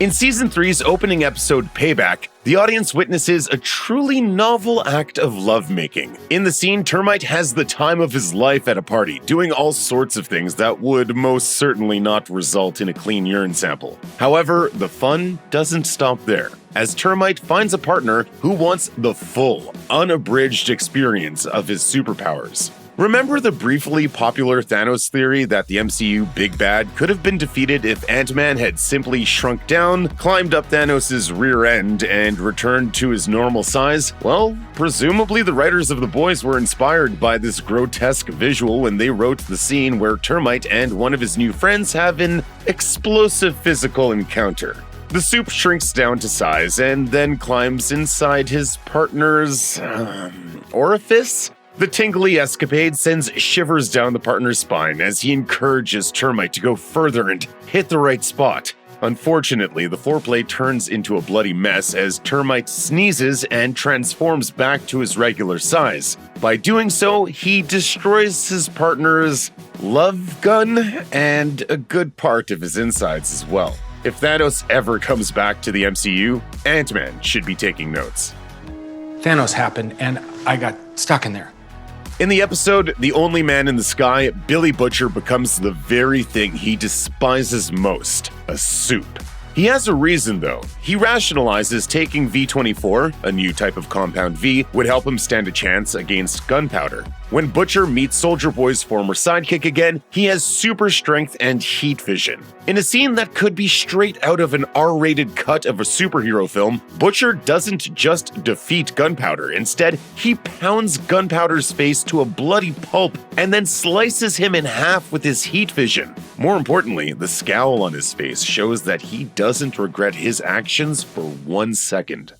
In Season 3's opening episode, Payback, the audience witnesses a truly novel act of lovemaking. In the scene, Termite has the time of his life at a party, doing all sorts of things that would most certainly not result in a clean urine sample. However, the fun doesn't stop there, as Termite finds a partner who wants the full, unabridged experience of his superpowers. Remember the briefly popular Thanos theory that the MCU Big Bad could have been defeated if Ant-Man had simply shrunk down, climbed up Thanos' rear end, and returned to his normal size? Well, presumably the writers of The Boys were inspired by this grotesque visual when they wrote the scene where Termite and one of his new friends have an explosive physical encounter. The soup shrinks down to size and then climbs inside his partner's orifice? The tingly escapade sends shivers down the partner's spine as he encourages Termite to go further and hit the right spot. Unfortunately, the foreplay turns into a bloody mess as Termite sneezes and transforms back to his regular size. By doing so, he destroys his partner's love gun and a good part of his insides as well. If Thanos ever comes back to the MCU, Ant-Man should be taking notes. Thanos happened and I got stuck in there. In the episode The Only Man in the Sky, Billy Butcher becomes the very thing he despises most, a soup. He has a reason, though. He rationalizes taking V24, a new type of compound V, would help him stand a chance against gunpowder. When Butcher meets Soldier Boy's former sidekick again, he has super strength and heat vision. In a scene that could be straight out of an R-rated cut of a superhero film, Butcher doesn't just defeat Gunpowder. Instead, he pounds Gunpowder's face to a bloody pulp and then slices him in half with his heat vision. More importantly, the scowl on his face shows that he doesn't regret his actions for 1 second.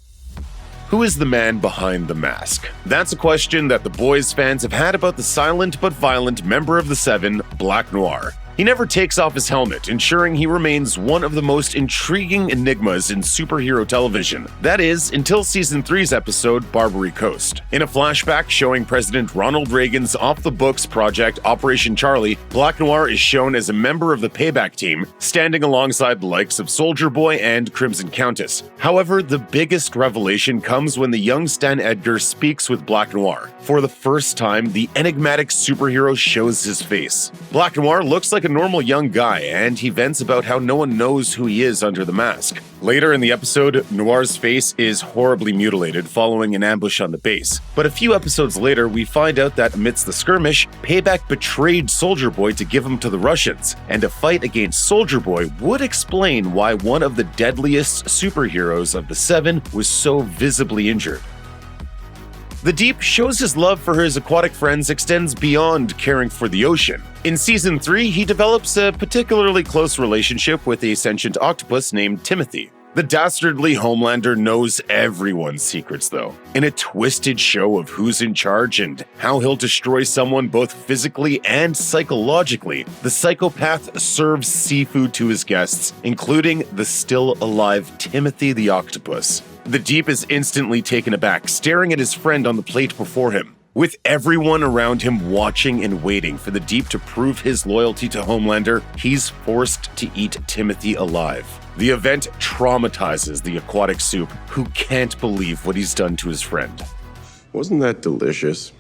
Who is the man behind the mask? That's a question that the Boys fans have had about the silent but violent member of the Seven, Black Noir. He never takes off his helmet, ensuring he remains one of the most intriguing enigmas in superhero television. That is, until Season 3's episode, Barbary Coast. In a flashback showing President Ronald Reagan's off-the-books project Operation Charlie, Black Noir is shown as a member of the Payback team, standing alongside the likes of Soldier Boy and Crimson Countess. However, the biggest revelation comes when the young Stan Edgar speaks with Black Noir. For the first time, the enigmatic superhero shows his face. Black Noir looks like a normal young guy, and he vents about how no one knows who he is under the mask. Later in the episode, Noir's face is horribly mutilated following an ambush on the base. But a few episodes later, we find out that amidst the skirmish, Payback betrayed Soldier Boy to give him to the Russians, and a fight against Soldier Boy would explain why one of the deadliest superheroes of the Seven was so visibly injured. The Deep shows his love for his aquatic friends extends beyond caring for the ocean. In Season 3, he develops a particularly close relationship with a sentient octopus named Timothy. The dastardly Homelander knows everyone's secrets, though. In a twisted show of who's in charge and how he'll destroy someone both physically and psychologically, the psychopath serves seafood to his guests, including the still-alive Timothy the Octopus. The Deep is instantly taken aback, staring at his friend on the plate before him. With everyone around him watching and waiting for the Deep to prove his loyalty to Homelander, he's forced to eat Timothy alive. The event traumatizes the aquatic soup, who can't believe what he's done to his friend. Wasn't that delicious?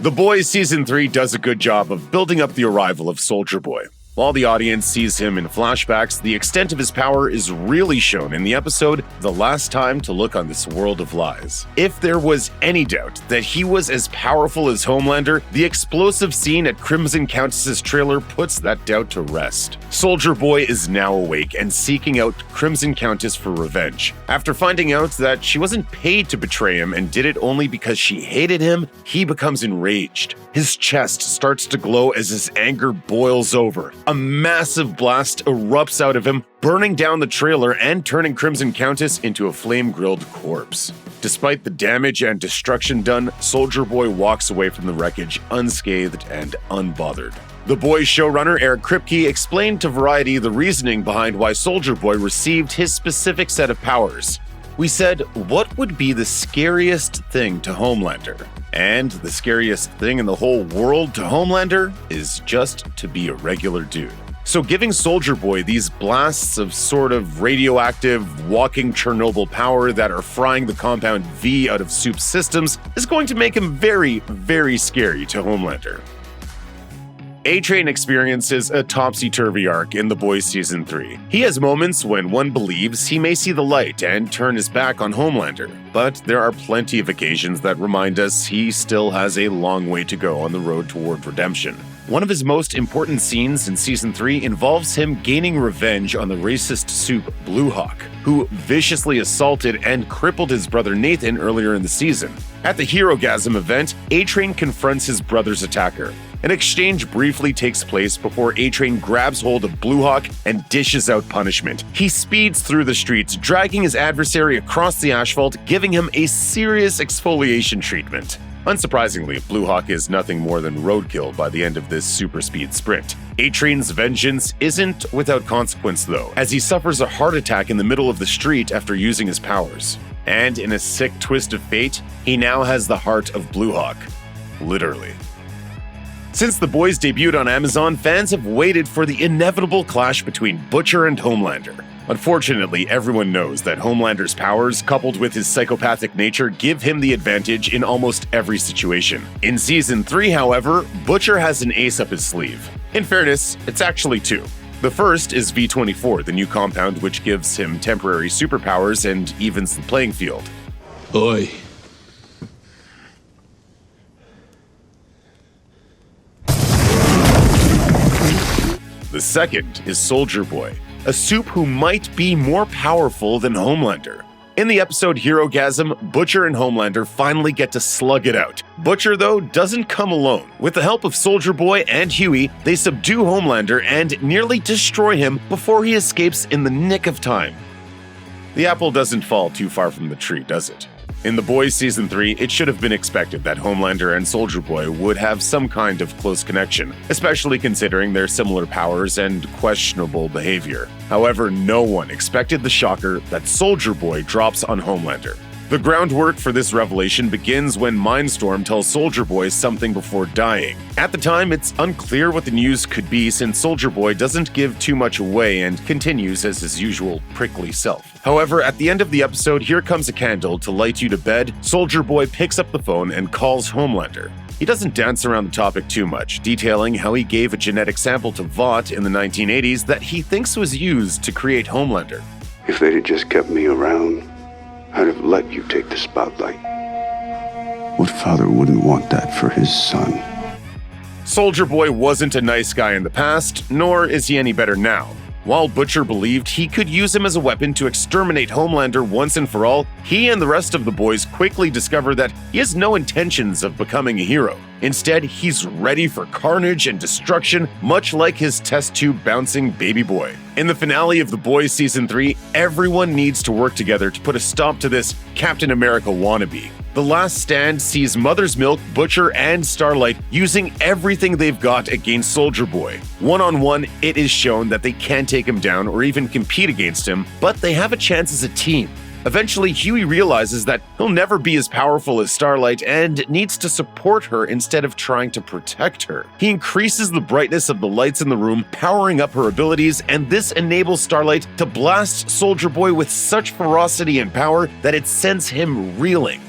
The Boys Season 3 does a good job of building up the arrival of Soldier Boy. While the audience sees him in flashbacks, the extent of his power is really shown in the episode The Last Time to Look on This World of Lies. If there was any doubt that he was as powerful as Homelander, the explosive scene at Crimson Countess's trailer puts that doubt to rest. Soldier Boy is now awake and seeking out Crimson Countess for revenge. After finding out that she wasn't paid to betray him and did it only because she hated him, he becomes enraged. His chest starts to glow as his anger boils over. A massive blast erupts out of him, burning down the trailer and turning Crimson Countess into a flame-grilled corpse. Despite the damage and destruction done, Soldier Boy walks away from the wreckage unscathed and unbothered. The Boys showrunner Eric Kripke explained to Variety the reasoning behind why Soldier Boy received his specific set of powers. We said, what would be the scariest thing to Homelander? And the scariest thing in the whole world to Homelander is just to be a regular dude. So giving Soldier Boy these blasts of sort of radioactive, walking Chernobyl power that are frying the compound V out of Soup's systems is going to make him very, very scary to Homelander. A-Train experiences a topsy-turvy arc in The Boys Season 3. He has moments when one believes he may see the light and turn his back on Homelander, but there are plenty of occasions that remind us he still has a long way to go on the road toward redemption. One of his most important scenes in Season 3 involves him gaining revenge on the racist Soup Bluehawk, who viciously assaulted and crippled his brother Nathan earlier in the season. At the Herogasm event, A-Train confronts his brother's attacker. An exchange briefly takes place before A-Train grabs hold of Bluehawk and dishes out punishment. He speeds through the streets, dragging his adversary across the asphalt, giving him a serious exfoliation treatment. Unsurprisingly, Bluehawk is nothing more than roadkill by the end of this super speed sprint. A-Train's vengeance isn't without consequence though, as he suffers a heart attack in the middle of the street after using his powers. And in a sick twist of fate, he now has the heart of Bluehawk. Literally. Since The Boys debuted on Amazon, fans have waited for the inevitable clash between Butcher and Homelander. Unfortunately, everyone knows that Homelander's powers, coupled with his psychopathic nature, give him the advantage in almost every situation. In Season 3, however, Butcher has an ace up his sleeve. In fairness, it's actually two. The first is V-24, the new compound which gives him temporary superpowers and evens the playing field. Oi. The second is Soldier Boy, a soup who might be more powerful than Homelander. In the episode Herogasm, Butcher and Homelander finally get to slug it out. Butcher, though, doesn't come alone. With the help of Soldier Boy and Huey, they subdue Homelander and nearly destroy him before he escapes in the nick of time. The apple doesn't fall too far from the tree, does it? In The Boys Season 3, it should have been expected that Homelander and Soldier Boy would have some kind of close connection, especially considering their similar powers and questionable behavior. However, no one expected the shocker that Soldier Boy drops on Homelander. The groundwork for this revelation begins when Mindstorm tells Soldier Boy something before dying. At the time, it's unclear what the news could be since Soldier Boy doesn't give too much away and continues as his usual prickly self. However, at the end of the episode, Here Comes a Candle to Light You to Bed, Soldier Boy picks up the phone and calls Homelander. He doesn't dance around the topic too much, detailing how he gave a genetic sample to Vought in the 1980s that he thinks was used to create Homelander. If they'd have just kept me around, I'd have let you take the spotlight. What father wouldn't want that for his son? Soldier Boy wasn't a nice guy in the past, nor is he any better now. While Butcher believed he could use him as a weapon to exterminate Homelander once and for all, he and the rest of the boys quickly discover that he has no intentions of becoming a hero. Instead, he's ready for carnage and destruction, much like his test tube bouncing baby boy. In the finale of The Boys Season 3, everyone needs to work together to put a stop to this Captain America wannabe. The Last Stand sees Mother's Milk, Butcher, and Starlight using everything they've got against Soldier Boy. One-on-one, it is shown that they can't take him down or even compete against him, but they have a chance as a team. Eventually, Huey realizes that he'll never be as powerful as Starlight and needs to support her instead of trying to protect her. He increases the brightness of the lights in the room, powering up her abilities, and this enables Starlight to blast Soldier Boy with such ferocity and power that it sends him reeling.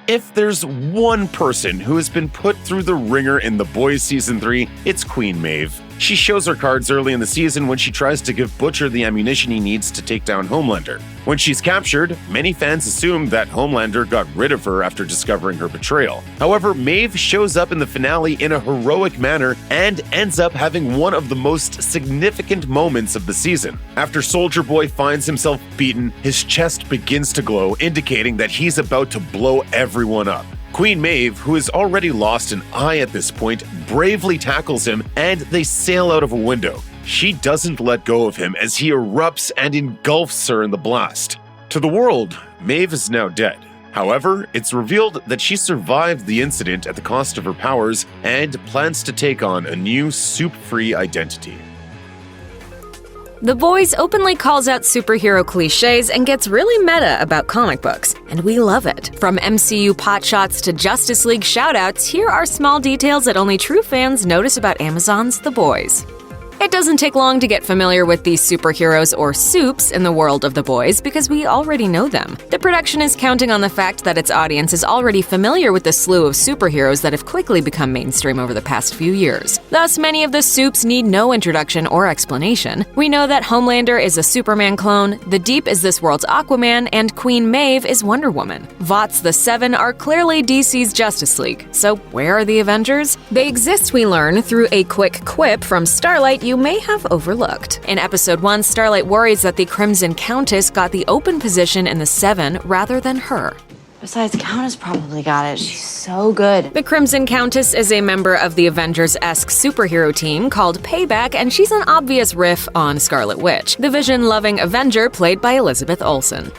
If there's one person who has been put through the ringer in The Boys Season 3, it's Queen Maeve. She shows her cards early in the season when she tries to give Butcher the ammunition he needs to take down Homelander. When she's captured, many fans assume that Homelander got rid of her after discovering her betrayal. However, Maeve shows up in the finale in a heroic manner and ends up having one of the most significant moments of the season. After Soldier Boy finds himself beaten, his chest begins to glow, indicating that he's about to blow everyone up. Queen Maeve, who has already lost an eye at this point, bravely tackles him and they sail out of a window. She doesn't let go of him as he erupts and engulfs her in the blast. To the world, Maeve is now dead. However, it's revealed that she survived the incident at the cost of her powers and plans to take on a new soup-free identity. The Boys openly calls out superhero cliches and gets really meta about comic books, and we love it. From MCU potshots to Justice League shoutouts, here are small details that only true fans notice about Amazon's The Boys. It doesn't take long to get familiar with these superheroes or soups in the world of The Boys because we already know them. The production is counting on the fact that its audience is already familiar with the slew of superheroes that have quickly become mainstream over the past few years. Thus, many of the soups need no introduction or explanation. We know that Homelander is a Superman clone, the Deep is this world's Aquaman, and Queen Maeve is Wonder Woman. Vought's the Seven are clearly DC's Justice League. So where are the Avengers? They exist, we learn, through a quick quip from Starlight you may have overlooked. In episode 1, Starlight worries that the Crimson Countess got the open position in the Seven rather than her. Besides, Countess probably got it. She's so good. The Crimson Countess is a member of the Avengers-esque superhero team called Payback, and she's an obvious riff on Scarlet Witch, the vision-loving Avenger played by Elizabeth Olsen.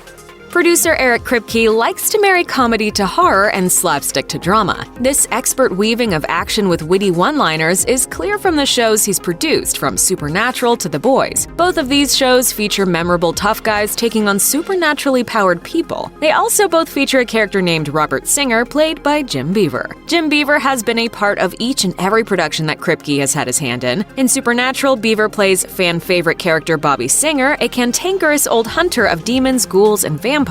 Producer Eric Kripke likes to marry comedy to horror and slapstick to drama. This expert weaving of action with witty one-liners is clear from the shows he's produced, from Supernatural to The Boys. Both of these shows feature memorable tough guys taking on supernaturally powered people. They also both feature a character named Robert Singer, played by Jim Beaver. Jim Beaver has been a part of each and every production that Kripke has had his hand in. In Supernatural, Beaver plays fan-favorite character Bobby Singer, a cantankerous old hunter of demons, ghouls, and vampires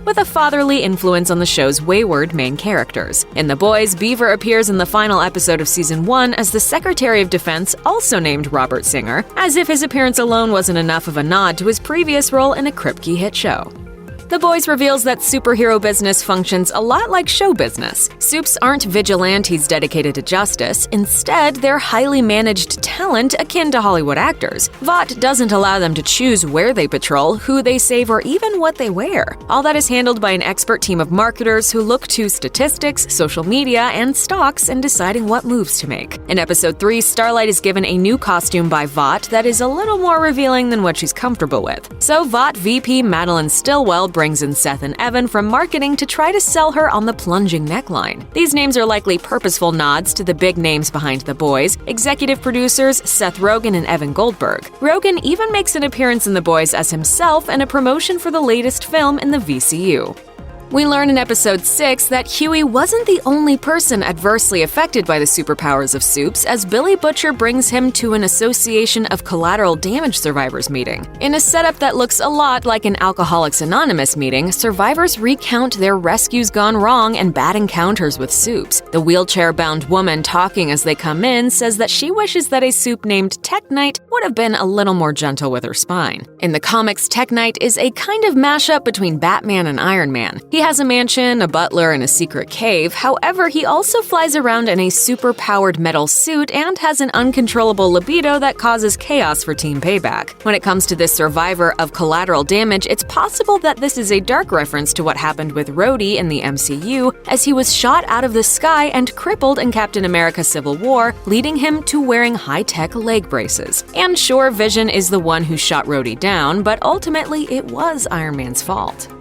with a fatherly influence on the show's wayward main characters. In The Boys, Beaver appears in the final episode of Season 1 as the Secretary of Defense, also named Robert Singer, as if his appearance alone wasn't enough of a nod to his previous role in a Kripke hit show. The Boys reveals that superhero business functions a lot like show business. Supes aren't vigilantes dedicated to justice. Instead, they're highly managed talent akin to Hollywood actors. Vought doesn't allow them to choose where they patrol, who they save, or even what they wear. All that is handled by an expert team of marketers who look to statistics, social media, and stocks in deciding what moves to make. In Episode 3, Starlight is given a new costume by Vought that is a little more revealing than what she's comfortable with. So Vought VP Madeline Stillwell brings in Seth and Evan from marketing to try to sell her on the plunging neckline. These names are likely purposeful nods to the big names behind The Boys, executive producers Seth Rogen and Evan Goldberg. Rogen even makes an appearance in The Boys as himself and a promotion for the latest film in the VCU. We learn in Episode 6 that Huey wasn't the only person adversely affected by the superpowers of Supes, as Billy Butcher brings him to an Association of Collateral Damage Survivors meeting. In a setup that looks a lot like an Alcoholics Anonymous meeting, survivors recount their rescues gone wrong and bad encounters with Supes. The wheelchair-bound woman talking as they come in says that she wishes that a Supe named Tech Knight would have been a little more gentle with her spine. In the comics, Tech Knight is a kind of mashup between Batman and Iron Man. He has a mansion, a butler, and a secret cave. However, he also flies around in a super-powered metal suit and has an uncontrollable libido that causes chaos for Team Payback. When it comes to this survivor of collateral damage, it's possible that this is a dark reference to what happened with Rhodey in the MCU, as he was shot out of the sky and crippled in Captain America Civil War, leading him to wearing high-tech leg braces. And sure, Vision is the one who shot Rhodey down, but ultimately it was Iron Man's fault.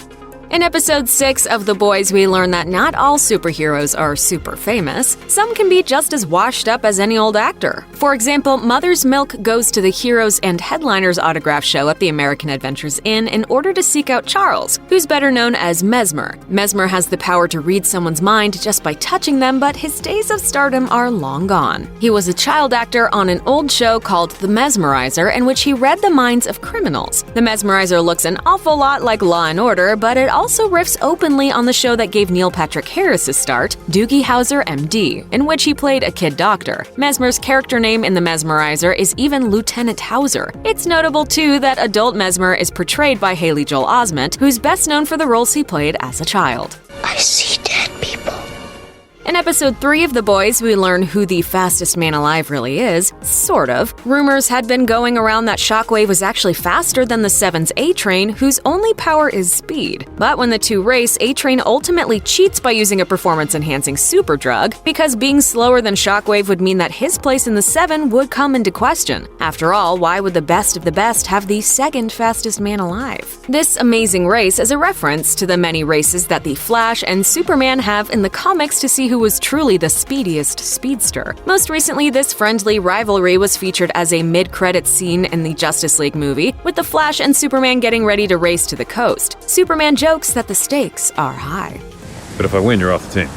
In Episode 6 of The Boys, we learn that not all superheroes are super famous. Some can be just as washed up as any old actor. For example, Mother's Milk goes to the Heroes and Headliners autograph show at the American Adventures Inn in order to seek out Charles, who's better known as Mesmer. Mesmer has the power to read someone's mind just by touching them, but his days of stardom are long gone. He was a child actor on an old show called The Mesmerizer, in which he read the minds of criminals. The Mesmerizer looks an awful lot like Law & Order, but it also riffs openly on the show that gave Neil Patrick Harris his start, Doogie Howser MD, in which he played a kid doctor. Mesmer's character name in The Mesmerizer is even Lieutenant Hauser. It's notable, too, that adult Mesmer is portrayed by Haley Joel Osment, who's best known for the roles he played as a child. I see dead people. In Episode 3 of The Boys, we learn who the fastest man alive really is, sort of. Rumors had been going around that Shockwave was actually faster than the Seven's A-Train, whose only power is speed. But when the two race, A-Train ultimately cheats by using a performance-enhancing super drug, because being slower than Shockwave would mean that his place in the Seven would come into question. After all, why would the best of the best have the second fastest man alive? This amazing race is a reference to the many races that the Flash and Superman have in the comics to see who was truly the speediest speedster. Most recently, this friendly rivalry was featured as a mid-credits scene in the Justice League movie, with the Flash and Superman getting ready to race to the coast. Superman jokes that the stakes are high. But if I win, you're off the team.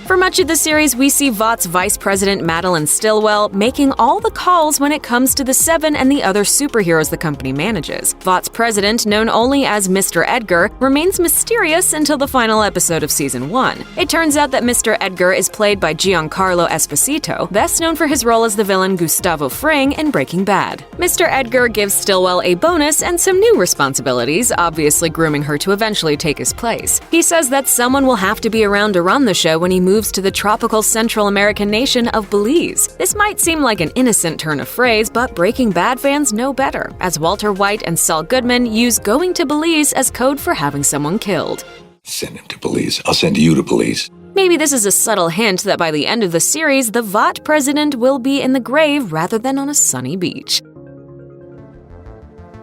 For much of the series, we see Vought's Vice President Madeline Stillwell making all the calls when it comes to the Seven and the other superheroes the company manages. Vought's president, known only as Mr. Edgar, remains mysterious until the final episode of Season 1. It turns out that Mr. Edgar is played by Giancarlo Esposito, best known for his role as the villain Gustavo Fring in Breaking Bad. Mr. Edgar gives Stillwell a bonus and some new responsibilities, obviously grooming her to eventually take his place. He says that someone will have to be around to run the show when he moves to the tropical Central American nation of Belize. This might seem like an innocent turn of phrase, but Breaking Bad fans know better, as Walter White and Saul Goodman use going to Belize as code for having someone killed. Send him to Belize. I'll send you to Belize. Maybe this is a subtle hint that by the end of the series, the Vought president will be in the grave rather than on a sunny beach.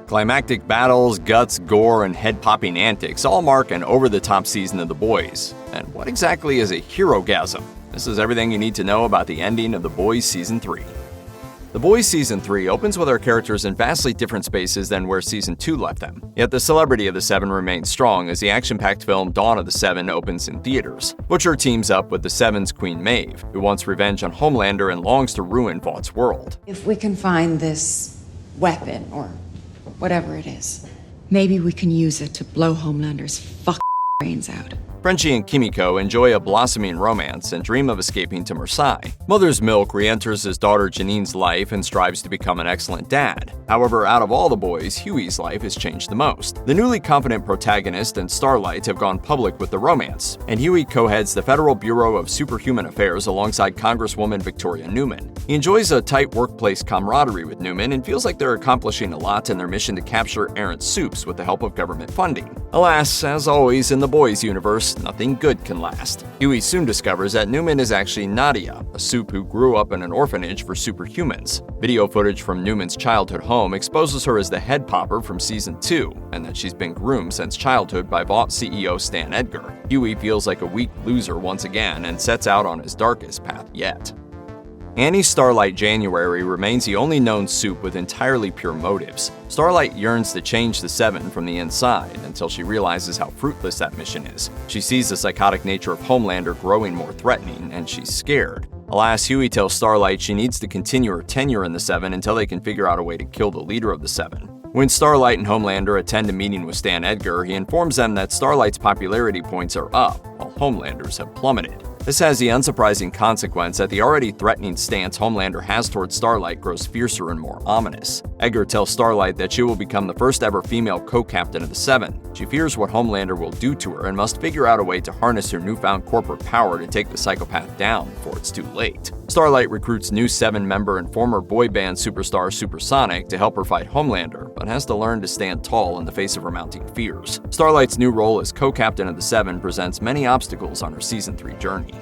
Climactic battles, guts, gore, and head-popping antics all mark an over-the-top season of The Boys. And what exactly is a hero-gasm? This is everything you need to know about the ending of The Boys Season 3. The Boys Season 3 opens with our characters in vastly different spaces than where Season 2 left them. Yet the celebrity of the Seven remains strong as the action-packed film Dawn of the Seven opens in theaters. Butcher teams up with the Seven's Queen Maeve, who wants revenge on Homelander and longs to ruin Vaught's world. If we can find this weapon, or whatever it is, maybe we can use it to blow Homelander's fucking brains out. Frenchie and Kimiko enjoy a blossoming romance and dream of escaping to Marseille. Mother's Milk re-enters his daughter Janine's life and strives to become an excellent dad. However, out of all the boys, Huey's life has changed the most. The newly confident protagonist and Starlight have gone public with the romance, and Huey co-heads the Federal Bureau of Superhuman Affairs alongside Congresswoman Victoria Newman. He enjoys a tight workplace camaraderie with Newman and feels like they're accomplishing a lot in their mission to capture errant soups with the help of government funding. Alas, as always in the boys' universe, nothing good can last. Huey soon discovers that Newman is actually Nadia, a soup who grew up in an orphanage for superhumans. Video footage from Newman's childhood home exposes her as the head popper from Season 2, and that she's been groomed since childhood by Vought CEO Stan Edgar. Huey feels like a weak loser once again and sets out on his darkest path yet. Annie Starlight January remains the only known soup with entirely pure motives. Starlight yearns to change the Seven from the inside until she realizes how fruitless that mission is. She sees the psychotic nature of Homelander growing more threatening, and she's scared. Alas, Huey tells Starlight she needs to continue her tenure in the Seven until they can figure out a way to kill the leader of the Seven. When Starlight and Homelander attend a meeting with Stan Edgar, he informs them that Starlight's popularity points are up, while Homelander's have plummeted. This has the unsurprising consequence that the already threatening stance Homelander has towards Starlight grows fiercer and more ominous. Edgar tells Starlight that she will become the first ever female co-captain of the Seven. She fears what Homelander will do to her and must figure out a way to harness her newfound corporate power to take the psychopath down before it's too late. Starlight recruits new Seven member and former boy band superstar Supersonic to help her fight Homelander, but has to learn to stand tall in the face of her mounting fears. Starlight's new role as co-captain of the Seven presents many obstacles on her Season 3 journey.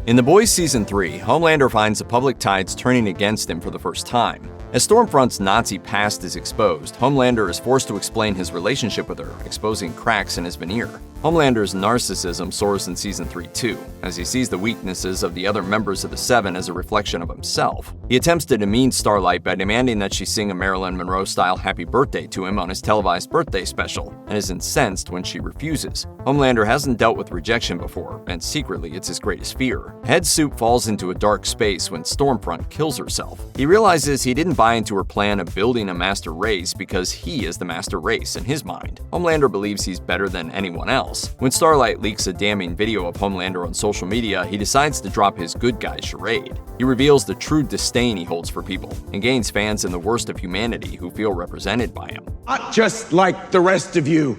In The Boys Season 3, Homelander finds the public tides turning against him for the first time. As Stormfront's Nazi past is exposed, Homelander is forced to explain his relationship with her, exposing cracks in his veneer. Homelander's narcissism soars in Season 3 too, as he sees the weaknesses of the other members of the Seven as a reflection of himself. He attempts to demean Starlight by demanding that she sing a Marilyn Monroe-style happy birthday to him on his televised birthday special, and is incensed when she refuses. Homelander hasn't dealt with rejection before, and secretly it's his greatest fear. Head Soup falls into a dark space when Stormfront kills herself. He realizes he didn't buy into her plan of building a master race because he is the master race in his mind. Homelander believes he's better than anyone else. When Starlight leaks a damning video of Homelander on social media, he decides to drop his good guy charade. He reveals the true disdain he holds for people, and gains fans in the worst of humanity who feel represented by him. Not just like the rest of you.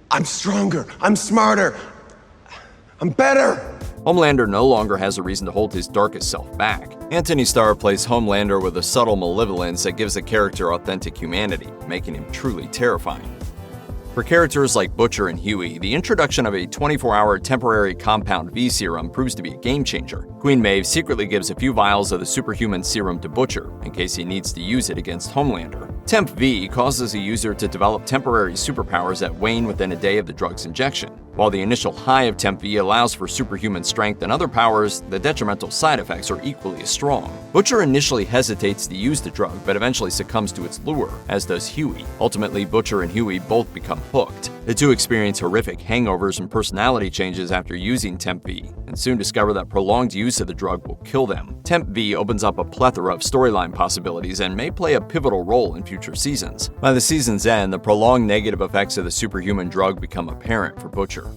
I'm stronger, I'm smarter, I'm better. Homelander no longer has a reason to hold his darkest self back. Anthony Starr plays Homelander with a subtle malevolence that gives the character authentic humanity, making him truly terrifying. For characters like Butcher and Huey, the introduction of a 24-hour temporary compound V serum proves to be a game-changer. Queen Maeve secretly gives a few vials of the superhuman serum to Butcher, in case he needs to use it against Homelander. Temp V causes a user to develop temporary superpowers that wane within a day of the drug's injection. While the initial high of Temp V allows for superhuman strength and other powers, the detrimental side effects are equally as strong. Butcher initially hesitates to use the drug, but eventually succumbs to its lure, as does Huey. Ultimately, Butcher and Huey both become hooked. The two experience horrific hangovers and personality changes after using Temp V, and soon discover that prolonged use of the drug will kill them. Temp V opens up a plethora of storyline possibilities and may play a pivotal role in future seasons. By the season's end, the prolonged negative effects of the superhuman drug become apparent for Butcher.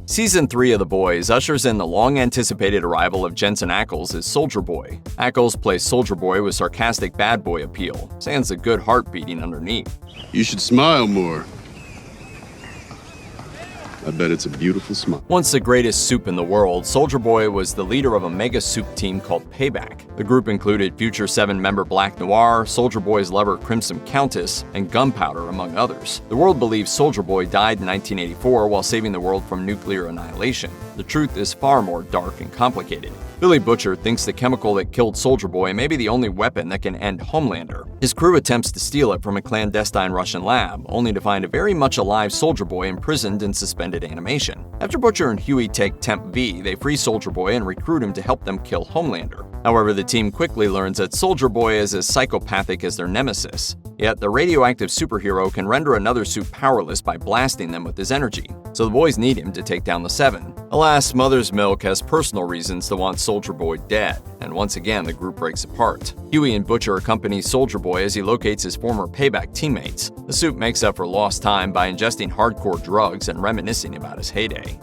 Season 3 of The Boys ushers in the long-anticipated arrival of Jensen Ackles as Soldier Boy. Ackles plays Soldier Boy with sarcastic bad boy appeal, sans a good heart beating underneath. You should smile more. I bet it's a beautiful smile. Once the greatest soup in the world, Soldier Boy was the leader of a mega soup team called Payback. The group included Future 7 member Black Noir, Soldier Boy's lover Crimson Countess, and Gunpowder, among others. The world believes Soldier Boy died in 1984 while saving the world from nuclear annihilation. The truth is far more dark and complicated. Billy Butcher thinks the chemical that killed Soldier Boy may be the only weapon that can end Homelander. His crew attempts to steal it from a clandestine Russian lab, only to find a very much alive Soldier Boy imprisoned in suspended animation. After Butcher and Huey take Temp V, they free Soldier Boy and recruit him to help them kill Homelander. However, the team quickly learns that Soldier Boy is as psychopathic as their nemesis. Yet, the radioactive superhero can render another suit powerless by blasting them with his energy, so the boys need him to take down the Seven. Alas, Mother's Milk has personal reasons to want Soldier Boy dead, and once again the group breaks apart. Huey and Butcher accompany Soldier Boy as he locates his former Payback teammates. The suit makes up for lost time by ingesting hardcore drugs and reminiscing about his heyday.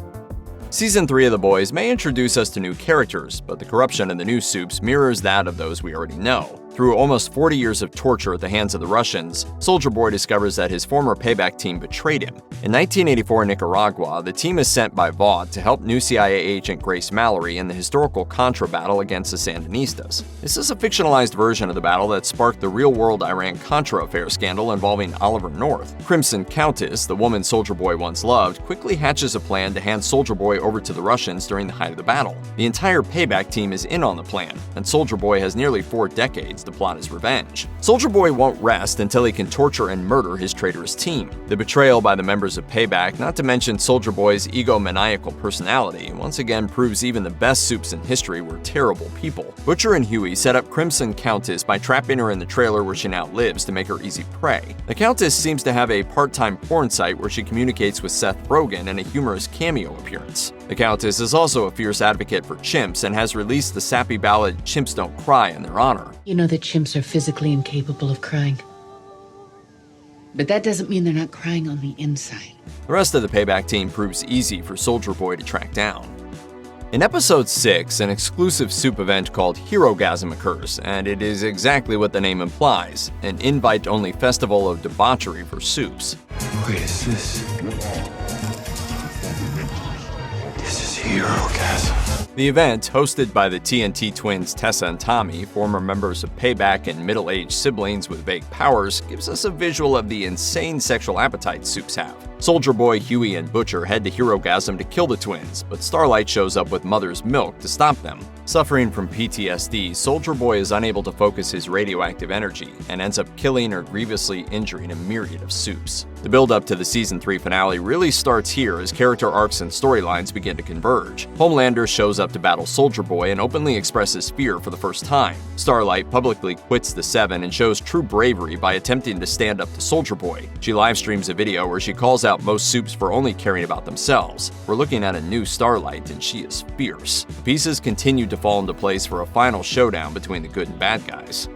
Season 3 of The Boys may introduce us to new characters, but the corruption in the new soups mirrors that of those we already know. Through almost 40 years of torture at the hands of the Russians, Soldier Boy discovers that his former Payback team betrayed him. In 1984 Nicaragua, the team is sent by Vought to help new CIA agent Grace Mallory in the historical Contra battle against the Sandinistas. This is a fictionalized version of the battle that sparked the real-world Iran-Contra affair scandal involving Oliver North. Crimson Countess, the woman Soldier Boy once loved, quickly hatches a plan to hand Soldier Boy over to the Russians during the height of the battle. The entire Payback team is in on the plan, and Soldier Boy has nearly 4 decades to plot his revenge. Soldier Boy won't rest until he can torture and murder his traitorous team. The betrayal by the members of Payback, not to mention Soldier Boy's egomaniacal personality, once again proves even the best soups in history were terrible people. Butcher and Huey set up Crimson Countess by trapping her in the trailer where she now lives to make her easy prey. The Countess seems to have a part-time porn site where she communicates with Seth Rogen in a humorous cameo appearance. The Countess is also a fierce advocate for chimps and has released the sappy ballad Chimps Don't Cry in their honor. You know that chimps are physically incapable of crying. But that doesn't mean they're not crying on the inside. The rest of the Payback team proves easy for Soldier Boy to track down. In Episode 6, an exclusive soup event called Herogasm occurs, and it is exactly what the name implies, an invite-only festival of debauchery for soups. Wait, is this... This is Herogasm. The event, hosted by the TNT twins Tessa and Tommy, former members of Payback and middle-aged siblings with vague powers, gives us a visual of the insane sexual appetite soups have. Soldier Boy, Huey, and Butcher head to Herogasm to kill the twins, but Starlight shows up with Mother's Milk to stop them. Suffering from PTSD, Soldier Boy is unable to focus his radioactive energy and ends up killing or grievously injuring a myriad of soups. The build-up to the Season 3 finale really starts here as character arcs and storylines begin to converge. Homelander shows up to battle Soldier Boy and openly expresses fear for the first time. Starlight publicly quits the Seven and shows true bravery by attempting to stand up to Soldier Boy. She livestreams a video where she calls out most soups for only caring about themselves. We're looking at a new Starlight and she is fierce. The pieces continue to fall into place for a final showdown between the good and bad guys.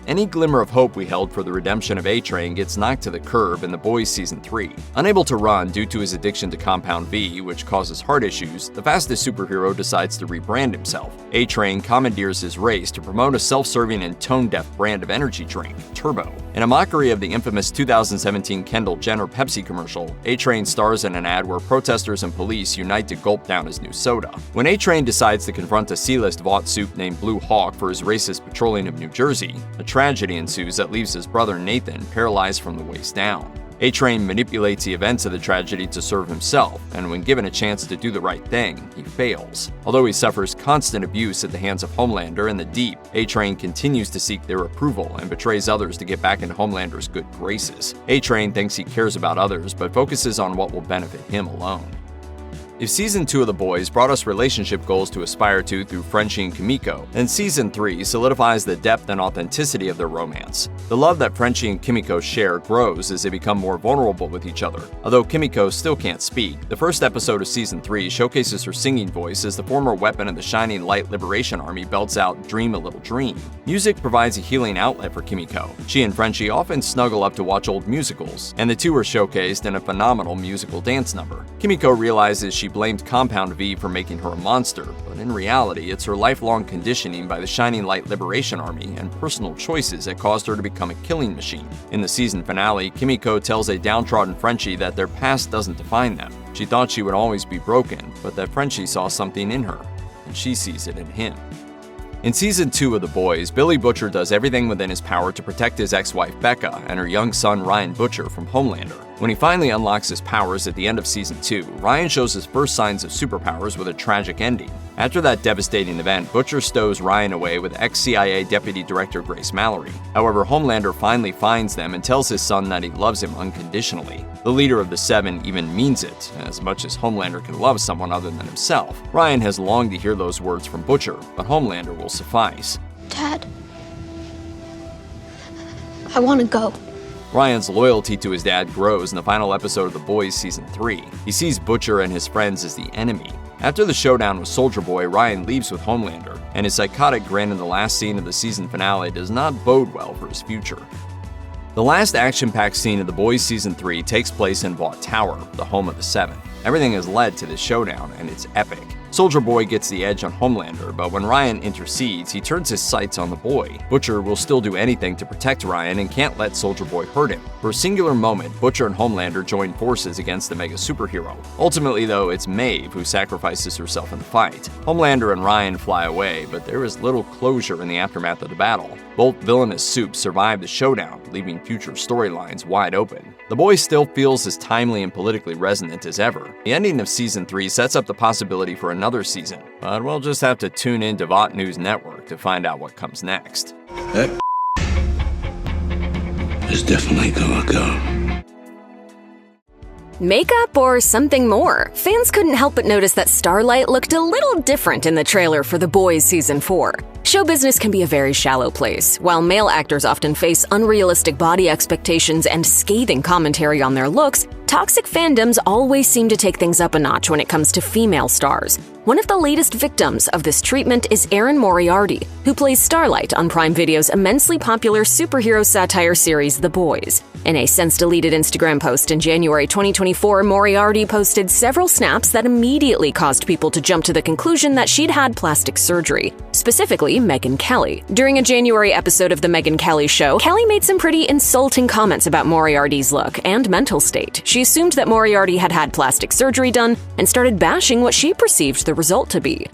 Any glimmer of hope we held for the redemption of A-Train gets knocked to the curb in The Boys Season 3. Unable to run due to his addiction to Compound V, which causes heart issues, the fastest superhero decides to rebrand himself. A-Train commandeers his race to promote a self-serving and tone-deaf brand of energy drink, Turbo. In a mockery of the infamous 2017 Kendall Jenner Pepsi commercial, A-Train stars in an ad where protesters and police unite to gulp down his new soda. When A-Train decides to confront a C-list Vought soup named Blue Hawk for his racist patrolling of New Jersey, a tragedy ensues that leaves his brother Nathan paralyzed from the waist down. A-Train manipulates the events of the tragedy to serve himself, and when given a chance to do the right thing, he fails. Although he suffers constant abuse at the hands of Homelander and the Deep, A-Train continues to seek their approval and betrays others to get back into Homelander's good graces. A-Train thinks he cares about others, but focuses on what will benefit him alone. If Season 2 of The Boys brought us relationship goals to aspire to through Frenchie and Kimiko, then Season 3 solidifies the depth and authenticity of their romance. The love that Frenchie and Kimiko share grows as they become more vulnerable with each other. Although Kimiko still can't speak, the first episode of Season 3 showcases her singing voice as the former weapon of the Shining Light Liberation Army belts out "Dream a Little Dream." Music provides a healing outlet for Kimiko. She and Frenchie often snuggle up to watch old musicals, and the two are showcased in a phenomenal musical dance number. Kimiko realizes she blamed Compound V for making her a monster, but in reality, it's her lifelong conditioning by the Shining Light Liberation Army and personal choices that caused her to become a killing machine. In the season finale, Kimiko tells a downtrodden Frenchie that their past doesn't define them. She She thought she would always be broken, but that Frenchie saw something in her, and she sees it in him. In Season 2 of The Boys, Billy Butcher does everything within his power to protect his ex-wife Becca and her young son Ryan Butcher from Homelander. When he finally unlocks his powers at the end of Season 2, Ryan shows his first signs of superpowers with a tragic ending. After that devastating event, Butcher stows Ryan away with ex-CIA Deputy Director Grace Mallory. However, Homelander finally finds them and tells his son that he loves him unconditionally. The leader of the Seven even means it, as much as Homelander can love someone other than himself. Ryan has longed to hear those words from Butcher, but Homelander will suffice. Dad, I want to go. Ryan's loyalty to his dad grows in the final episode of The Boys Season 3. He sees Butcher and his friends as the enemy. After the showdown with Soldier Boy, Ryan leaves with Homelander, and his psychotic grin in the last scene of the season finale does not bode well for his future. The last action-packed scene of The Boys Season 3 takes place in Vought Tower, the home of the Seven. Everything has led to this showdown, and it's epic. Soldier Boy gets the edge on Homelander, but when Ryan intercedes, he turns his sights on the boy. Butcher will still do anything to protect Ryan and can't let Soldier Boy hurt him. For a singular moment, Butcher and Homelander join forces against the mega superhero. Ultimately, though, it's Maeve who sacrifices herself in the fight. Homelander and Ryan fly away, but there is little closure in the aftermath of the battle. Both villainous soups survive the showdown, leaving future storylines wide open. The Boy still feels as timely and politically resonant as ever. The ending of Season 3 sets up the possibility for another season, but we'll just have to tune in to Vought News Network to find out what comes next. That is definitely gonna go. Makeup or something more? Fans couldn't help but notice that Starlight looked a little different in the trailer for The Boys Season 4. Show business can be a very shallow place. While male actors often face unrealistic body expectations and scathing commentary on their looks, toxic fandoms always seem to take things up a notch when it comes to female stars. One of the latest victims of this treatment is Erin Moriarty, who plays Starlight on Prime Video's immensely popular superhero satire series The Boys. In a since-deleted Instagram post in January 2024, Moriarty posted several snaps that immediately caused people to jump to the conclusion that she'd had plastic surgery, specifically Megyn Kelly. During a January episode of The Megyn Kelly Show, Kelly made some pretty insulting comments about Moriarty's look and mental state. She assumed that Moriarty had had plastic surgery done and started bashing what she perceived the result to be.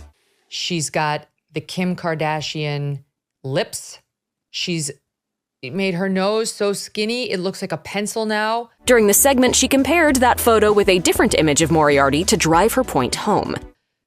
She's got the Kim Kardashian lips. She's made her nose so skinny, it looks like a pencil now. During the segment, she compared that photo with a different image of Moriarty to drive her point home.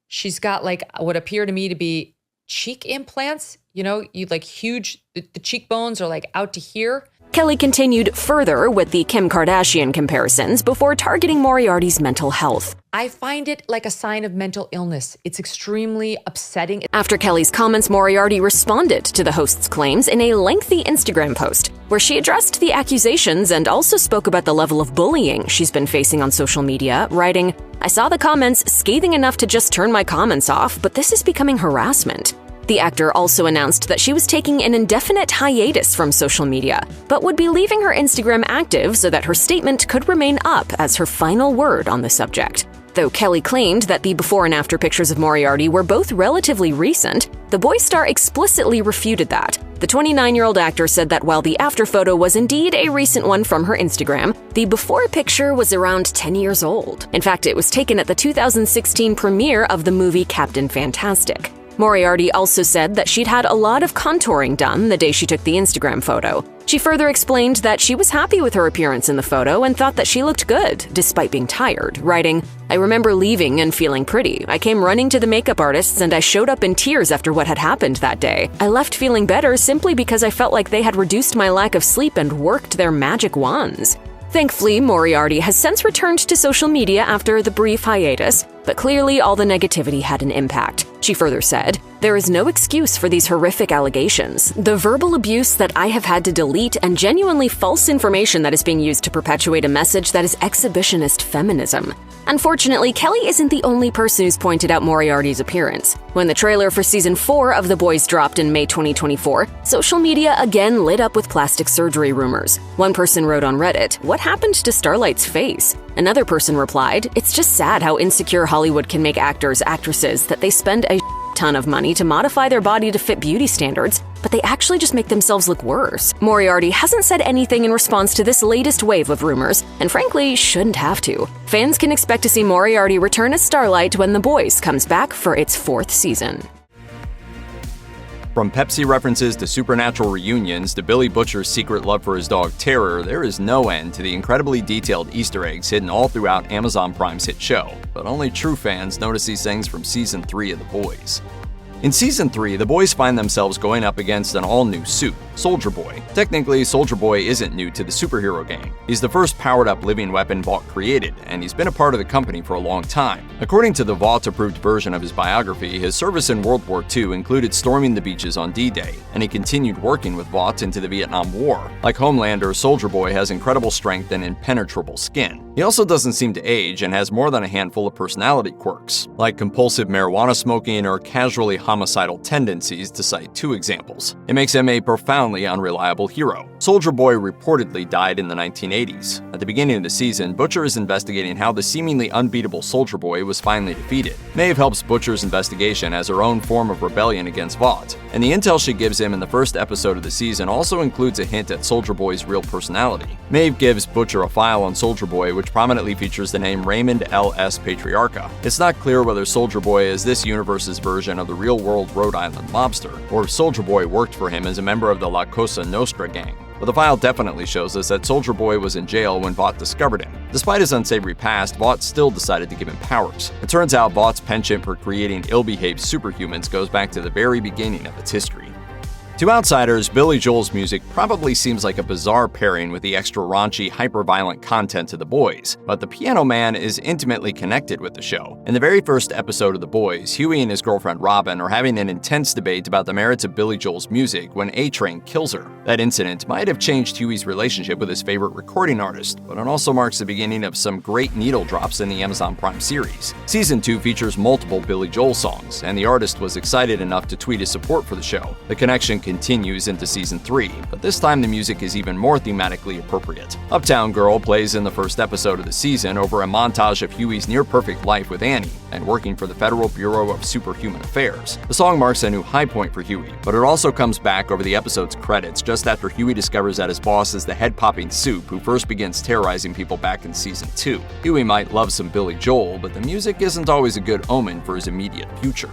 She's got like what appear to me to be cheek implants. You know, you like huge, the cheekbones are like out to here. Kelly continued further with the Kim Kardashian comparisons before targeting Moriarty's mental health. I find it like a sign of mental illness. It's extremely upsetting. After Kelly's comments, Moriarty responded to the host's claims in a lengthy Instagram post, where she addressed the accusations and also spoke about the level of bullying she's been facing on social media, writing, "I saw the comments scathing enough to just turn my comments off, but this is becoming harassment." The actor also announced that she was taking an indefinite hiatus from social media, but would be leaving her Instagram active so that her statement could remain up as her final word on the subject. Though Kelly claimed that the before and after pictures of Moriarty were both relatively recent, the Boys star explicitly refuted that. The 29-year-old actor said that while the after photo was indeed a recent one from her Instagram, the before picture was around 10 years old. In fact, it was taken at the 2016 premiere of the movie Captain Fantastic. Moriarty also said that she'd had a lot of contouring done the day she took the Instagram photo. She further explained that she was happy with her appearance in the photo and thought that she looked good, despite being tired, writing, "I remember leaving and feeling pretty. I came running to the makeup artists and I showed up in tears after what had happened that day. I left feeling better simply because I felt like they had reduced my lack of sleep and worked their magic wands." Thankfully, Moriarty has since returned to social media after the brief hiatus, but clearly all the negativity had an impact. She further said, "There is no excuse for these horrific allegations. The verbal abuse that I have had to delete and genuinely false information that is being used to perpetuate a message that is exhibitionist feminism." Unfortunately, Kelly isn't the only person who's pointed out Moriarty's appearance. When the trailer for Season 4 of The Boys dropped in May 2024, social media again lit up with plastic surgery rumors. One person wrote on Reddit, "What happened to Starlight's face?" Another person replied, "It's just sad how insecure Hollywood can make actors, actresses, that they spend a ton of money to modify their body to fit beauty standards, but they actually just make themselves look worse. Moriarty hasn't said anything in response to this latest wave of rumors, and frankly, shouldn't have to. Fans can expect to see Moriarty return as Starlight when The Boys comes back for its 4th season. From Pepsi references to supernatural reunions to Billy Butcher's secret love for his dog Terror, there is no end to the incredibly detailed Easter eggs hidden all throughout Amazon Prime's hit show. But only true fans notice these things from Season 3 of The Boys. In Season 3, the boys find themselves going up against an all-new suit, Soldier Boy. Technically, Soldier Boy isn't new to the superhero gang. He's the first powered-up living weapon Vought created, and he's been a part of the company for a long time. According to the Vought-approved version of his biography, his service in World War II included storming the beaches on D-Day, and he continued working with Vought into the Vietnam War. Like Homelander, Soldier Boy has incredible strength and impenetrable skin. He also doesn't seem to age and has more than a handful of personality quirks, like compulsive marijuana smoking or casually homicidal tendencies, to cite 2 examples. It makes him a profoundly unreliable hero. Soldier Boy reportedly died in the 1980s. At the beginning of the season, Butcher is investigating how the seemingly unbeatable Soldier Boy was finally defeated. Maeve helps Butcher's investigation as her own form of rebellion against Vought, and the intel she gives him in the first episode of the season also includes a hint at Soldier Boy's real personality. Maeve gives Butcher a file on Soldier Boy which prominently features the name Raymond L.S. Patriarca. It's not clear whether Soldier Boy is this universe's version of the real-world Rhode Island mobster, or if Soldier Boy worked for him as a member of the La Cosa Nostra gang. But the file definitely shows us that Soldier Boy was in jail when Vought discovered him. Despite his unsavory past, Vought still decided to give him powers. It turns out Vaught's penchant for creating ill-behaved superhumans goes back to the very beginning of its history. To outsiders, Billy Joel's music probably seems like a bizarre pairing with the extra raunchy, hyper-violent content of The Boys, but the Piano Man is intimately connected with the show. In the very first episode of The Boys, Huey and his girlfriend Robin are having an intense debate about the merits of Billy Joel's music when A-Train kills her. That incident might have changed Huey's relationship with his favorite recording artist, but it also marks the beginning of some great needle drops in the Amazon Prime series. Season 2 features multiple Billy Joel songs, and the artist was excited enough to tweet his support for the show. The connection continues into Season 3, but this time the music is even more thematically appropriate. Uptown Girl plays in the first episode of the season over a montage of Huey's near-perfect life with Annie and working for the Federal Bureau of Superhuman Affairs. The song marks a new high point for Huey, but it also comes back over the episode's credits just after Huey discovers that his boss is the head-popping Soup who first begins terrorizing people back in Season 2. Huey might love some Billy Joel, but the music isn't always a good omen for his immediate future.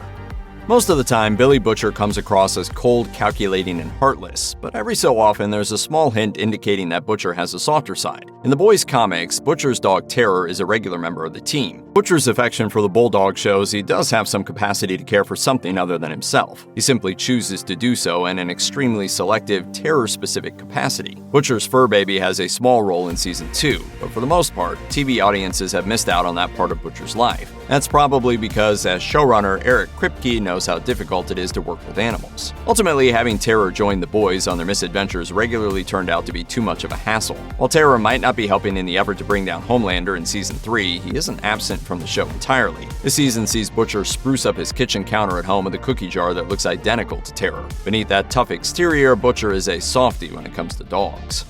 Most of the time, Billy Butcher comes across as cold, calculating, and heartless, but every so often there's a small hint indicating that Butcher has a softer side. In the Boys comics, Butcher's dog Terror is a regular member of the team. Butcher's affection for the bulldog shows he does have some capacity to care for something other than himself. He simply chooses to do so in an extremely selective, terror-specific capacity. Butcher's fur baby has a small role in Season 2, but for the most part, TV audiences have missed out on that part of Butcher's life. That's probably because, as showrunner, Eric Kripke knows how difficult it is to work with animals. Ultimately, having Terror join the boys on their misadventures regularly turned out to be too much of a hassle. While Terror might not be helping in the effort to bring down Homelander in Season 3, he isn't absent from the show entirely. This season sees Butcher spruce up his kitchen counter at home with a cookie jar that looks identical to Terror. Beneath that tough exterior, Butcher is a softie when it comes to dogs.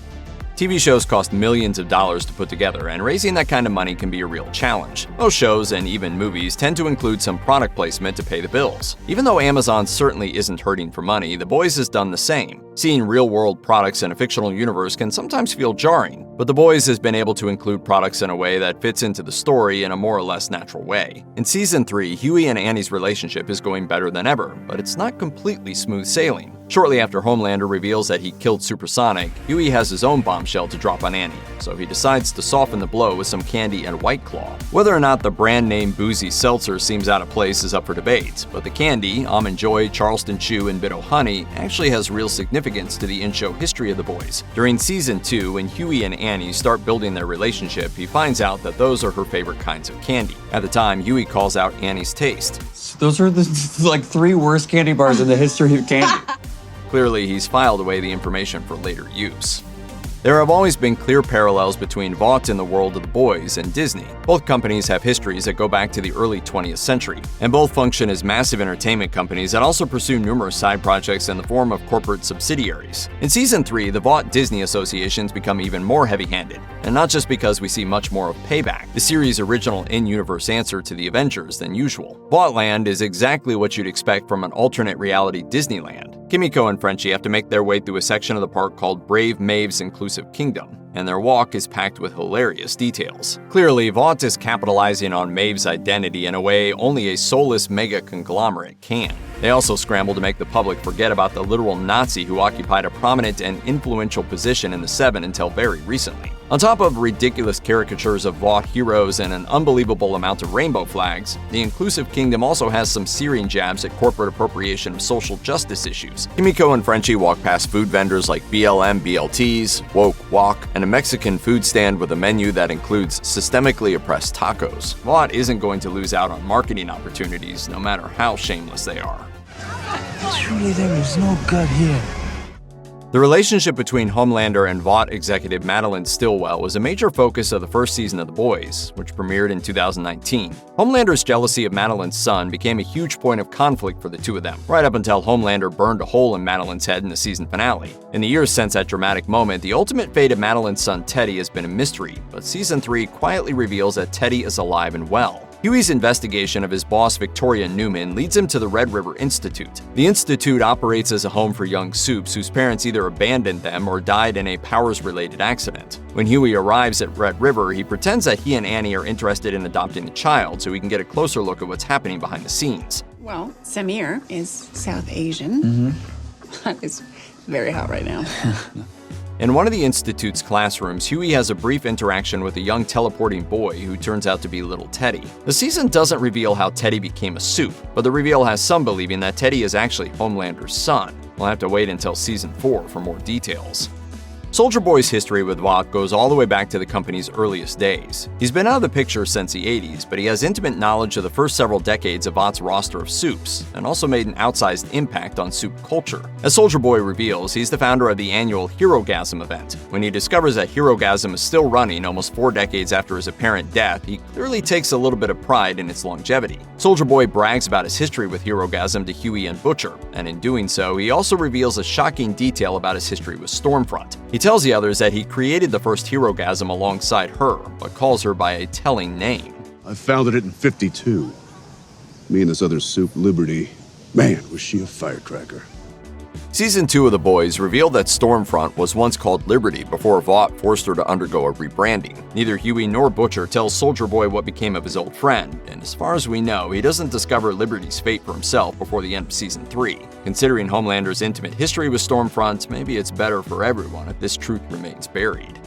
TV shows cost millions of dollars to put together, and raising that kind of money can be a real challenge. Most shows, and even movies, tend to include some product placement to pay the bills. Even though Amazon certainly isn't hurting for money, The Boys has done the same. Seeing real-world products in a fictional universe can sometimes feel jarring, but The Boys has been able to include products in a way that fits into the story in a more or less natural way. In Season 3, Huey and Annie's relationship is going better than ever, but it's not completely smooth sailing. Shortly after Homelander reveals that he killed Supersonic, Huey has his own bombshell to drop on Annie, so he decides to soften the blow with some candy and White Claw. Whether or not the brand name boozy seltzer seems out of place is up for debate, but the candy, Almond Joy, Charleston Chew, and Bit-O Honey, actually has real significance to the in-show history of The Boys. During Season 2, when Huey and Annie start building their relationship, he finds out that those are her favorite kinds of candy. At the time, Huey calls out Annie's taste. Those are the 3 worst candy bars in the history of candy. Clearly, he's filed away the information for later use. There have always been clear parallels between Vought in the world of The Boys and Disney. Both companies have histories that go back to the early 20th century, and both function as massive entertainment companies that also pursue numerous side projects in the form of corporate subsidiaries. In Season 3, the Vought-Disney associations become even more heavy-handed, and not just because we see much more of Payback, the series' original in-universe answer to the Avengers, than usual. Vaughtland is exactly what you'd expect from an alternate reality Disneyland. Kimiko and Frenchie have to make their way through a section of the park called Brave Maeve's Inclusive Kingdom, and their walk is packed with hilarious details. Clearly, Vought is capitalizing on Maeve's identity in a way only a soulless mega conglomerate can. They also scramble to make the public forget about the literal Nazi who occupied a prominent and influential position in the Seven until very recently. On top of ridiculous caricatures of Vought heroes and an unbelievable amount of rainbow flags, the Inclusive Kingdom also has some searing jabs at corporate appropriation of social justice issues. Kimiko and Frenchie walk past food vendors like BLM BLTs, Woke Walk, and a Mexican food stand with a menu that includes systemically oppressed tacos. Vought isn't going to lose out on marketing opportunities, no matter how shameless they are. Truly, there is no good here. The relationship between Homelander and Vought executive Madeline Stillwell was a major focus of the first season of The Boys, which premiered in 2019. Homelander's jealousy of Madeline's son became a huge point of conflict for the two of them, right up until Homelander burned a hole in Madeline's head in the season finale. In the years since that dramatic moment, the ultimate fate of Madeline's son Teddy has been a mystery, but Season 3 quietly reveals that Teddy is alive and well. Huey's investigation of his boss Victoria Newman leads him to the Red River Institute. The institute operates as a home for young Supes whose parents either abandoned them or died in a Powers-related accident. When Huey arrives at Red River, he pretends that he and Annie are interested in adopting a child so he can get a closer look at what's happening behind the scenes. Well, Samir is South Asian. That is very hot right now. In one of the Institute's classrooms, Huey has a brief interaction with a young teleporting boy who turns out to be little Teddy. The season doesn't reveal how Teddy became a Supe, but the reveal has some believing that Teddy is actually Homelander's son. We'll have to wait until Season 4 for more details. Soldier Boy's history with Vought goes all the way back to the company's earliest days. He's been out of the picture since the 80s, but he has intimate knowledge of the first several decades of Vaught's roster of Supes, and also made an outsized impact on Supe culture. As Soldier Boy reveals, he's the founder of the annual Herogasm event. When he discovers that Herogasm is still running almost 4 decades after his apparent death, he clearly takes a little bit of pride in its longevity. Soldier Boy brags about his history with Herogasm to Huey and Butcher, and in doing so, he also reveals a shocking detail about his history with Stormfront. He tells the others that he created the first Herogasm alongside her, but calls her by a telling name. I founded it in '52. Me and this other Supe, Liberty. Man, was she a firecracker. Season 2 of The Boys revealed that Stormfront was once called Liberty before Vought forced her to undergo a rebranding. Neither Huey nor Butcher tells Soldier Boy what became of his old friend, and as far as we know, he doesn't discover Liberty's fate for himself before the end of Season 3. Considering Homelander's intimate history with Stormfront, maybe it's better for everyone if this truth remains buried.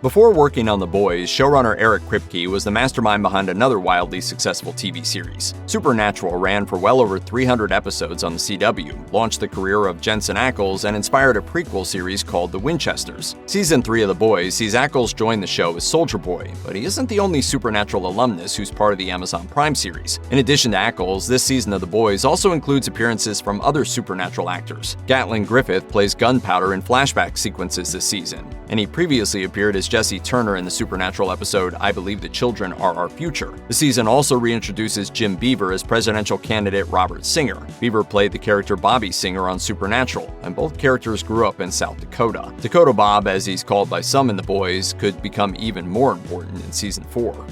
Before working on The Boys, showrunner Eric Kripke was the mastermind behind another wildly successful TV series. Supernatural ran for well over 300 episodes on the CW, launched the career of Jensen Ackles, and inspired a prequel series called The Winchesters. Season 3 of The Boys sees Ackles join the show as Soldier Boy, but he isn't the only Supernatural alumnus who's part of the Amazon Prime series. In addition to Ackles, this season of The Boys also includes appearances from other Supernatural actors. Gatlin Griffith plays Gunpowder in flashback sequences this season, and he previously appeared as Jesse Turner in the Supernatural episode I Believe the Children Are Our Future. The season also reintroduces Jim Beaver as presidential candidate Robert Singer. Beaver played the character Bobby Singer on Supernatural, and both characters grew up in South Dakota. Dakota Bob, as he's called by some in The Boys, could become even more important in Season 4.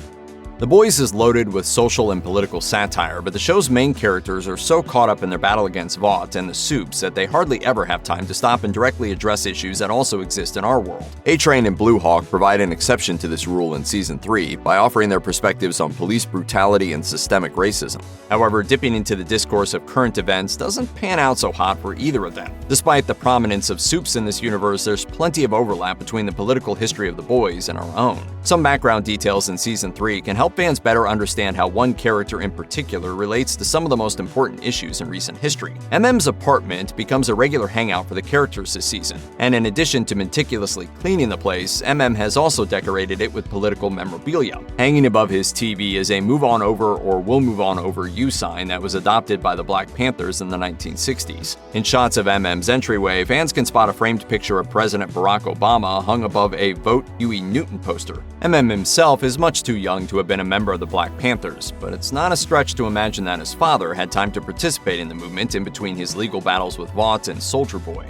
The Boys is loaded with social and political satire, but the show's main characters are so caught up in their battle against Vought and the Supes that they hardly ever have time to stop and directly address issues that also exist in our world. A-Train and Blue Hawk provide an exception to this rule in Season 3 by offering their perspectives on police brutality and systemic racism. However, dipping into the discourse of current events doesn't pan out so hot for either of them. Despite the prominence of Supes in this universe, there's plenty of overlap between the political history of The Boys and our own. Some background details in Season 3 can help help fans better understand how one character in particular relates to some of the most important issues in recent history. MM's apartment becomes a regular hangout for the characters this season, and in addition to meticulously cleaning the place, MM has also decorated it with political memorabilia. Hanging above his TV is a "Move On Over" or "We'll Move On Over You" sign that was adopted by the Black Panthers in the 1960s. In shots of MM's entryway, fans can spot a framed picture of President Barack Obama hung above a "Vote Huey Newton" poster. MM himself is much too young to have been a member of the Black Panthers, but it's not a stretch to imagine that his father had time to participate in the movement in between his legal battles with Vought and Soldier Boy.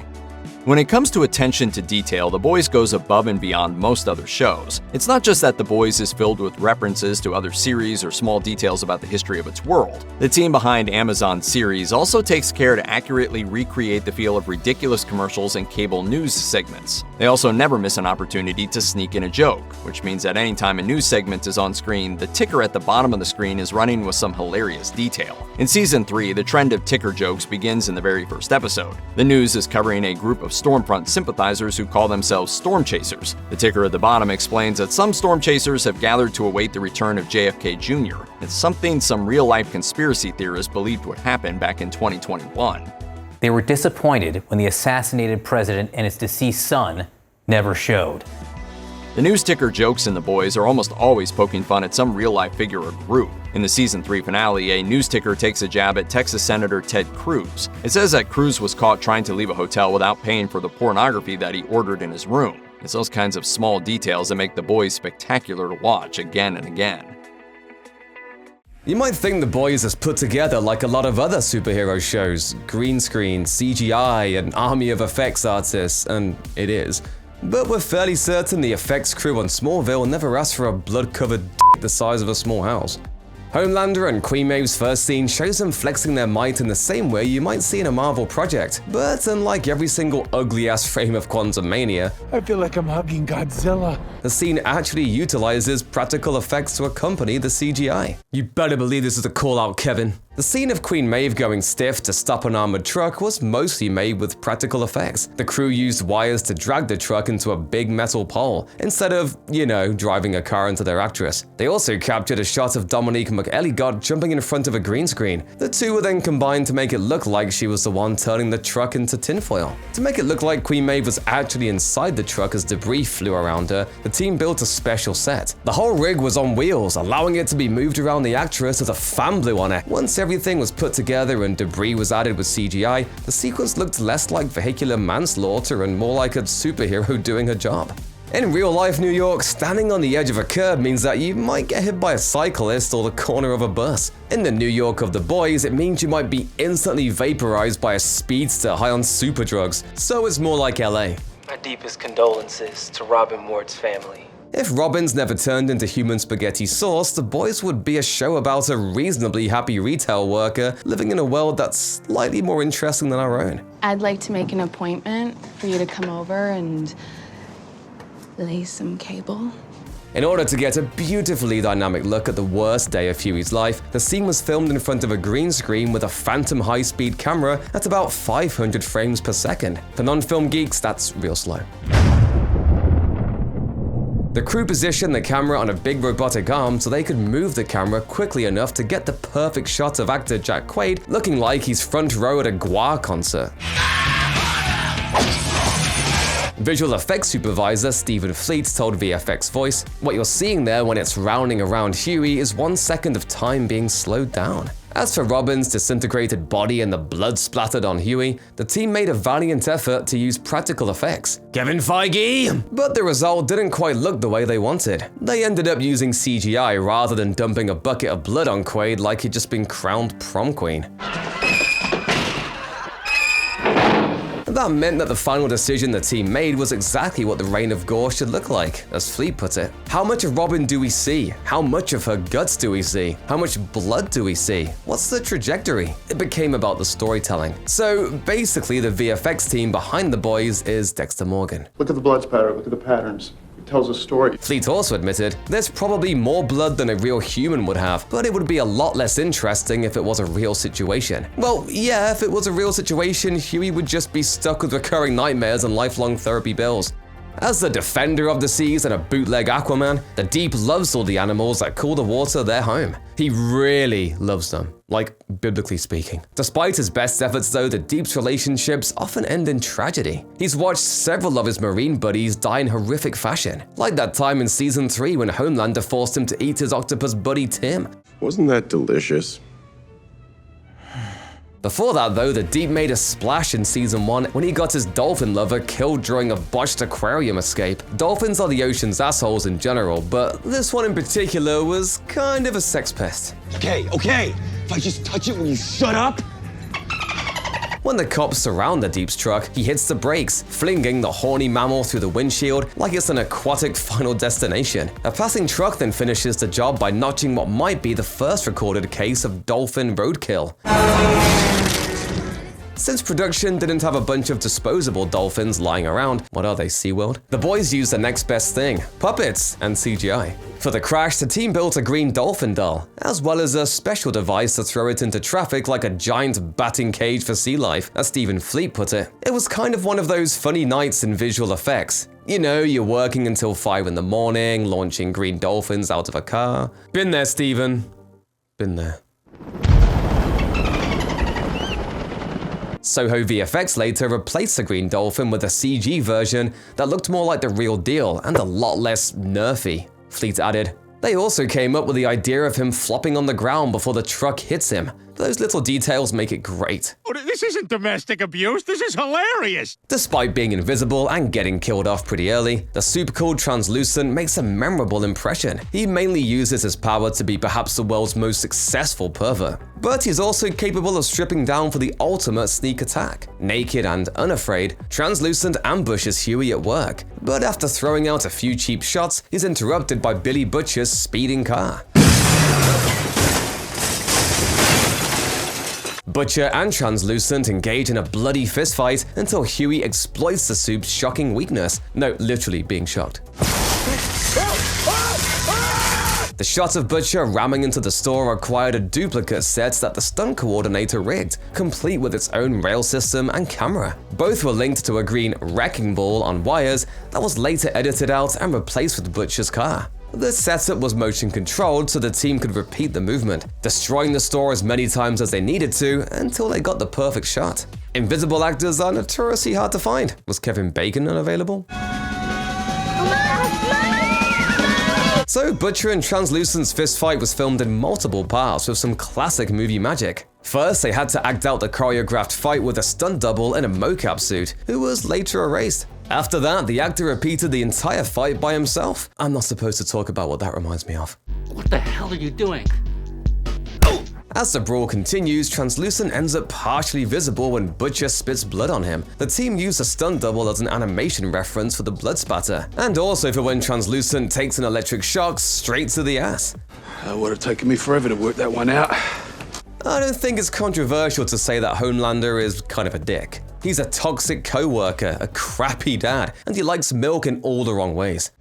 When it comes to attention to detail, The Boys goes above and beyond most other shows. It's not just that The Boys is filled with references to other series or small details about the history of its world. The team behind Amazon's series also takes care to accurately recreate the feel of ridiculous commercials and cable news segments. They also never miss an opportunity to sneak in a joke, which means that anytime a news segment is on screen, the ticker at the bottom of the screen is running with some hilarious detail. In Season 3, the trend of ticker jokes begins in the very first episode. The news is covering a group of Stormfront sympathizers who call themselves Storm Chasers. The ticker at the bottom explains that some Storm Chasers have gathered to await the return of JFK Jr. It's something some real-life conspiracy theorists believed would happen back in 2021. They were disappointed when the assassinated president and his deceased son never showed. The news ticker jokes in The Boys are almost always poking fun at some real-life figure or group. In the Season 3 finale, a news ticker takes a jab at Texas Senator Ted Cruz. It says that Cruz was caught trying to leave a hotel without paying for the pornography that he ordered in his room. It's those kinds of small details that make The Boys spectacular to watch again and again. You might think The Boys is put together like a lot of other superhero shows. Green screen, CGI, an army of effects artists, and it is. But we're fairly certain the effects crew on Smallville never asked for a blood-covered dick the size of a small house. Homelander and Queen Maeve's first scene shows them flexing their might in the same way you might see in a Marvel project. But unlike every single ugly-ass frame of Quantum Mania, I feel like I'm hugging Godzilla. the scene actually utilizes practical effects to accompany the CGI. You better believe this is a call-out, Kevin. The scene of Queen Maeve going stiff to stop an armored truck was mostly made with practical effects. The crew used wires to drag the truck into a big metal pole, instead of, driving a car into their actress. They also captured a shot of Dominique McElligott jumping in front of a green screen. The two were then combined to make it look like she was the one turning the truck into tinfoil. To make it look like Queen Maeve was actually inside the truck as debris flew around her, the team built a special set. The whole rig was on wheels, allowing it to be moved around the actress as a fan blew on it. Once everything was put together and debris was added with CGI, the sequence looked less like vehicular manslaughter and more like a superhero doing her job. In real-life New York, standing on the edge of a curb means that you might get hit by a cyclist or the corner of a bus. In the New York of The Boys, it means you might be instantly vaporized by a speedster high on super drugs, so it's more like LA. My deepest condolences to Robin Ward's family. If Robin's never turned into human spaghetti sauce, The Boys would be a show about a reasonably happy retail worker living in a world that's slightly more interesting than our own. I'd like to make an appointment for you to come over and lay some cable. In order to get a beautifully dynamic look at the worst day of Huey's life, the scene was filmed in front of a green screen with a phantom high-speed camera at about 500 frames per second. For non-film geeks, that's real slow. The crew positioned the camera on a big robotic arm so they could move the camera quickly enough to get the perfect shot of actor Jack Quaid looking like he's front row at a Gwar concert. Visual effects supervisor Stephen Fleet told VFX Voice, "What you're seeing there when it's rounding around Huey is 1 second of time being slowed down." As for Robin's disintegrated body and the blood splattered on Huey, the team made a valiant effort to use practical effects. Kevin Feige! But the result didn't quite look the way they wanted. They ended up using CGI rather than dumping a bucket of blood on Quaid like he'd just been crowned prom queen. That meant that the final decision the team made was exactly what the Reign of Gore should look like, as Fleet put it. How much of Robin do we see? How much of her guts do we see? How much blood do we see? What's the trajectory? It became about the storytelling. So basically the VFX team behind The Boys is Dexter Morgan. Look at the blood spatter, look at the patterns. It tells a story. Fleet also admitted, there's probably more blood than a real human would have, but it would be a lot less interesting if it was a real situation. Well, yeah, if it was a real situation, Huey would just be stuck with recurring nightmares and lifelong therapy bills. As the defender of the seas and a bootleg Aquaman, the Deep loves all the animals that call the water their home. He really loves them, like biblically speaking. Despite his best efforts though, the Deep's relationships often end in tragedy. He's watched several of his marine buddies die in horrific fashion, like that time in season 3 when Homelander forced him to eat his octopus buddy Tim. Wasn't that delicious? Before that though, the Deep made a splash in season 1 when he got his dolphin lover killed during a botched aquarium escape. Dolphins are the ocean's assholes in general, but this one in particular was kind of a sex pest. Okay. If I just touch it, will you shut up? When the cops surround the Deep's truck, he hits the brakes, flinging the horny mammal through the windshield like it's an aquatic Final Destination. A passing truck then finishes the job by notching what might be the first recorded case of dolphin roadkill. Since production didn't have a bunch of disposable dolphins lying around, what are they, SeaWorld? The boys used the next best thing, puppets and CGI. For the crash, the team built a green dolphin doll, as well as a special device to throw it into traffic like a giant batting cage for sea life, as Stephen Fleet put it. It was kind of one of those funny nights in visual effects. You know, you're working until 5 in the morning, launching green dolphins out of a car. Been there, Stephen. Been there. Soho VFX later replaced the Green Dolphin with a CG version that looked more like the real deal and a lot less nerfy. Fleet added, they also came up with the idea of him flopping on the ground before the truck hits him. Those little details make it great. Oh, this isn't domestic abuse, this is hilarious! Despite being invisible and getting killed off pretty early, the super cool Translucent makes a memorable impression. He mainly uses his power to be perhaps the world's most successful pervert. But he's also capable of stripping down for the ultimate sneak attack. Naked and unafraid, Translucent ambushes Huey at work. But after throwing out a few cheap shots, he's interrupted by Billy Butcher's speeding car. Butcher and Translucent engage in a bloody fistfight until Huey exploits the soup's shocking weakness. No, literally being shocked. The shot of Butcher ramming into the store required a duplicate set that the stunt coordinator rigged, complete with its own rail system and camera. Both were linked to a green wrecking ball on wires that was later edited out and replaced with Butcher's car. The setup was motion controlled so the team could repeat the movement, destroying the store as many times as they needed to until they got the perfect shot. Invisible actors are notoriously hard to find. Was Kevin Bacon unavailable? So Butcher and Translucent's fistfight was filmed in multiple parts with some classic movie magic. First, they had to act out the choreographed fight with a stunt double in a mocap suit, who was later erased. After that, the actor repeated the entire fight by himself. I'm not supposed to talk about what that reminds me of. What the hell are you doing? As the brawl continues, Translucent ends up partially visible when Butcher spits blood on him. The team used a stunt double as an animation reference for the blood spatter, and also for when Translucent takes an electric shock straight to the ass. It would have taken me forever to work that one out. I don't think it's controversial to say that Homelander is kind of a dick. He's a toxic co-worker, a crappy dad, and he likes milk in all the wrong ways.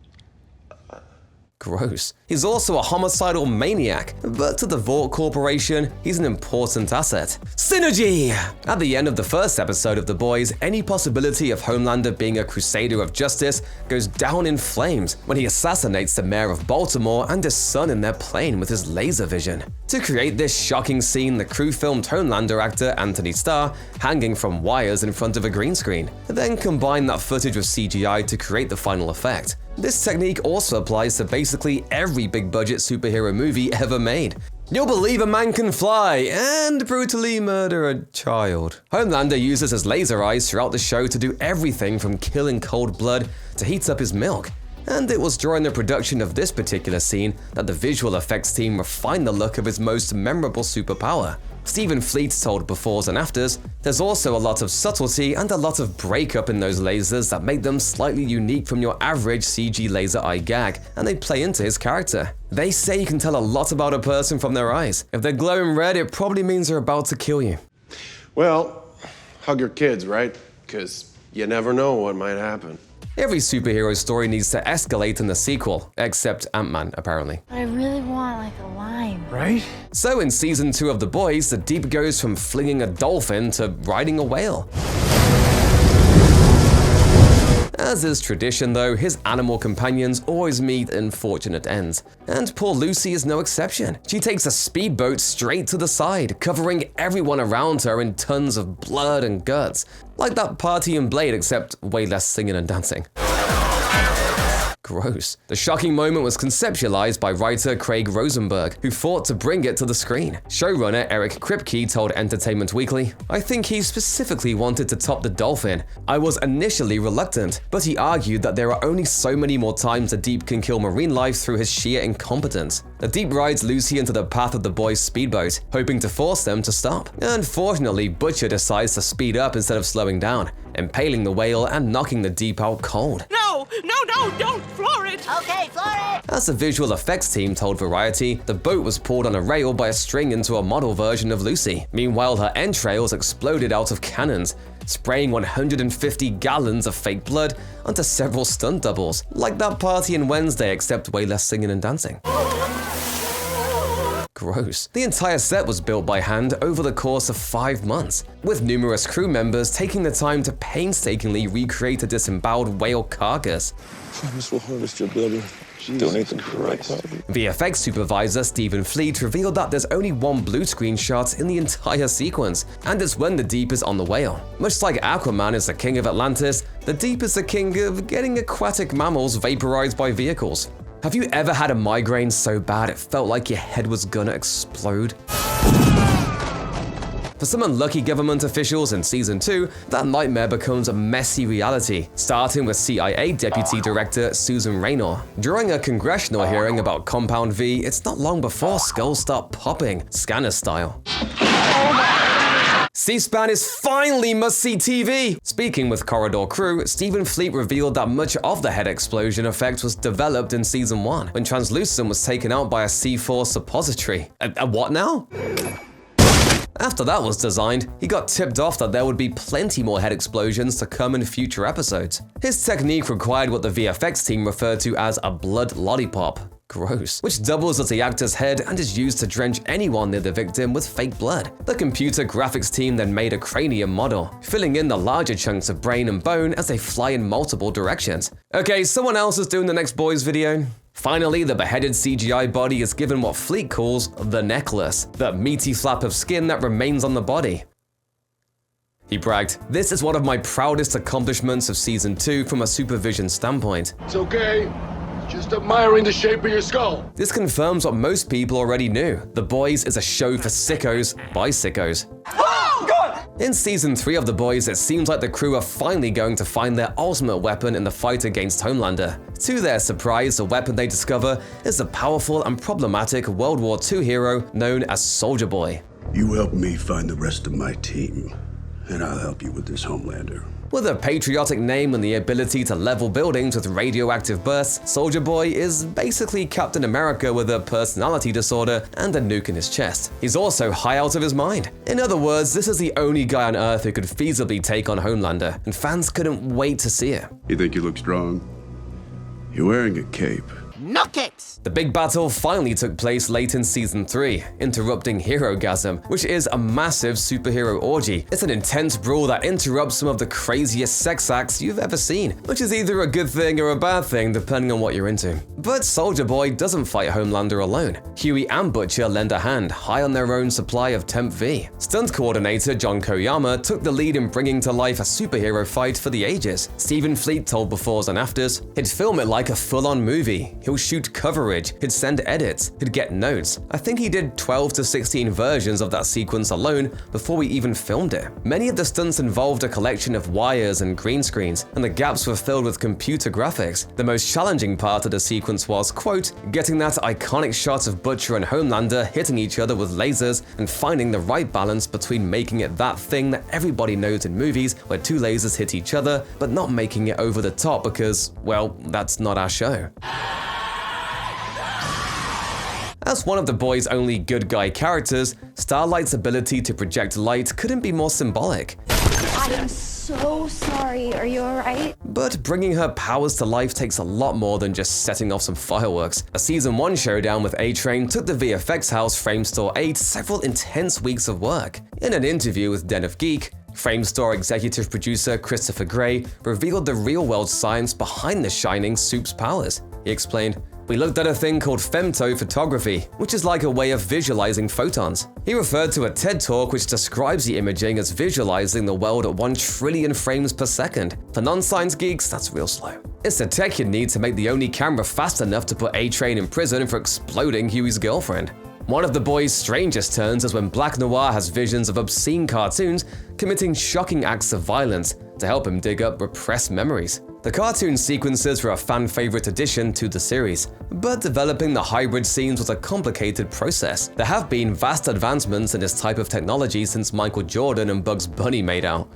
Gross. He's also a homicidal maniac, but to the Vought Corporation, he's an important asset. Synergy! At the end of the first episode of The Boys, any possibility of Homelander being a crusader of justice goes down in flames when he assassinates the mayor of Baltimore and his son in their plane with his laser vision. To create this shocking scene, the crew filmed Homelander actor Anthony Starr hanging from wires in front of a green screen, then combined that footage with CGI to create the final effect. This technique also applies to basically every big-budget superhero movie ever made. You'll believe a man can fly and brutally murder a child. Homelander uses his laser eyes throughout the show to do everything from kill in cold blood to heat up his milk. And it was during the production of this particular scene that the visual effects team refined the look of his most memorable superpower. Stephen Fleet told Befores and Afters, there's also a lot of subtlety and a lot of breakup in those lasers that make them slightly unique from your average CG laser eye gag, and they play into his character. They say you can tell a lot about a person from their eyes. If they're glowing red, it probably means they're about to kill you. Well, hug your kids, right? Because you never know what might happen. Every superhero story needs to escalate in the sequel, except Ant-Man, apparently. I really want like a lime. Right? So in season 2 of The Boys, the Deep goes from flinging a dolphin to riding a whale. As is tradition though, his animal companions always meet unfortunate ends. And poor Lucy is no exception. She takes a speedboat straight to the side, covering everyone around her in tons of blood and guts. Like that party in Blade, except way less singing and dancing. Gross. The shocking moment was conceptualized by writer Craig Rosenberg, who fought to bring it to the screen. Showrunner Eric Kripke told Entertainment Weekly, "I think he specifically wanted to top the dolphin. I was initially reluctant, but he argued that there are only so many more times the Deep can kill marine life through his sheer incompetence. The Deep rides Lucy into the path of the boys' speedboat, hoping to force them to stop. Unfortunately, Butcher decides to speed up instead of slowing down, impaling the whale and knocking the Deep out cold." No, don't floor it! Okay, floor it! As the visual effects team told Variety, the boat was pulled on a rail by a string into a model version of Lucy. Meanwhile, her entrails exploded out of cannons, spraying 150 gallons of fake blood onto several stunt doubles, like that party in Wednesday, except way less singing and dancing. Gross. The entire set was built by hand over the course of 5 months, with numerous crew members taking the time to painstakingly recreate a disemboweled whale carcass. Promise we'll harvest your blood and donate them to the VFX supervisor Stephen Fleet revealed that there's only one blue screen shot in the entire sequence, and it's when the Deep is on the whale. Much like Aquaman is the king of Atlantis, the Deep is the king of getting aquatic mammals vaporized by vehicles. Have you ever had a migraine so bad it felt like your head was gonna explode? For some unlucky government officials in Season 2, that nightmare becomes a messy reality, starting with CIA Deputy Director Susan Raynor. During a congressional hearing about Compound V, it's not long before skulls start popping, scanner style. C-SPAN is finally must-see TV! Speaking with Corridor Crew, Stephen Fleet revealed that much of the head explosion effect was developed in Season 1, when Translucent was taken out by a C4 suppository. A what now? After that was designed, he got tipped off that there would be plenty more head explosions to come in future episodes. His technique required what the VFX team referred to as a blood lollipop. Gross. Which doubles as the actor's head and is used to drench anyone near the victim with fake blood. The computer graphics team then made a cranium model, filling in the larger chunks of brain and bone as they fly in multiple directions. Okay, someone else is doing the next boys video. Finally, the beheaded CGI body is given what Fleet calls the necklace, the meaty flap of skin that remains on the body. He bragged, "This is one of my proudest accomplishments of Season 2 from a supervision standpoint." It's okay. Just admiring the shape of your skull. This confirms what most people already knew. The Boys is a show for sickos by sickos. In Season 3 of The Boys, it seems like the crew are finally going to find their ultimate weapon in the fight against Homelander. To their surprise, the weapon they discover is the powerful and problematic World War II hero known as Soldier Boy. You help me find the rest of my team, and I'll help you with this Homelander. With a patriotic name and the ability to level buildings with radioactive bursts, Soldier Boy is basically Captain America with a personality disorder and a nuke in his chest. He's also high out of his mind. In other words, this is the only guy on Earth who could feasibly take on Homelander, and fans couldn't wait to see it. You think you look strong? You're wearing a cape. Knock it! The big battle finally took place late in Season 3, interrupting Herogasm, which is a massive superhero orgy. It's an intense brawl that interrupts some of the craziest sex acts you've ever seen, which is either a good thing or a bad thing depending on what you're into. But Soldier Boy doesn't fight Homelander alone. Huey and Butcher lend a hand, high on their own supply of Temp V. Stunt coordinator John Koyama took the lead in bringing to life a superhero fight for the ages. Stephen Fleet told Befores and Afters, "He'd film it like a full-on movie. He'll shoot coverage, he'd send edits, he'd get notes. I think he did 12 to 16 versions of that sequence alone before we even filmed it. Many of the stunts involved a collection of wires and green screens, and the gaps were filled with computer graphics. The most challenging part of the sequence was, quote, getting that iconic shot of Butcher and Homelander hitting each other with lasers and finding the right balance between making it that thing that everybody knows in movies where two lasers hit each other, but not making it over the top because, well, that's not our show." As one of the boys' only good guy characters, Starlight's ability to project light couldn't be more symbolic. I am so sorry. Are you alright? But bringing her powers to life takes a lot more than just setting off some fireworks. A Season 1 showdown with A-Train took the VFX house Framestore 8 several intense weeks of work. In an interview with Den of Geek, Framestore executive producer Christopher Gray revealed the real-world science behind the Shining soup's powers. He explained, "We looked at a thing called femtophotography, which is like a way of visualizing photons." He referred to a TED Talk which describes the imaging as visualizing the world at 1 trillion frames per second. For non-science geeks, that's real slow. It's the tech you need to make the only camera fast enough to put A-Train in prison for exploding Huey's girlfriend. One of the boys' strangest turns is when Black Noir has visions of obscene cartoons committing shocking acts of violence to help him dig up repressed memories. The cartoon sequences were a fan-favorite addition to the series, but developing the hybrid scenes was a complicated process. There have been vast advancements in this type of technology since Michael Jordan and Bugs Bunny made out.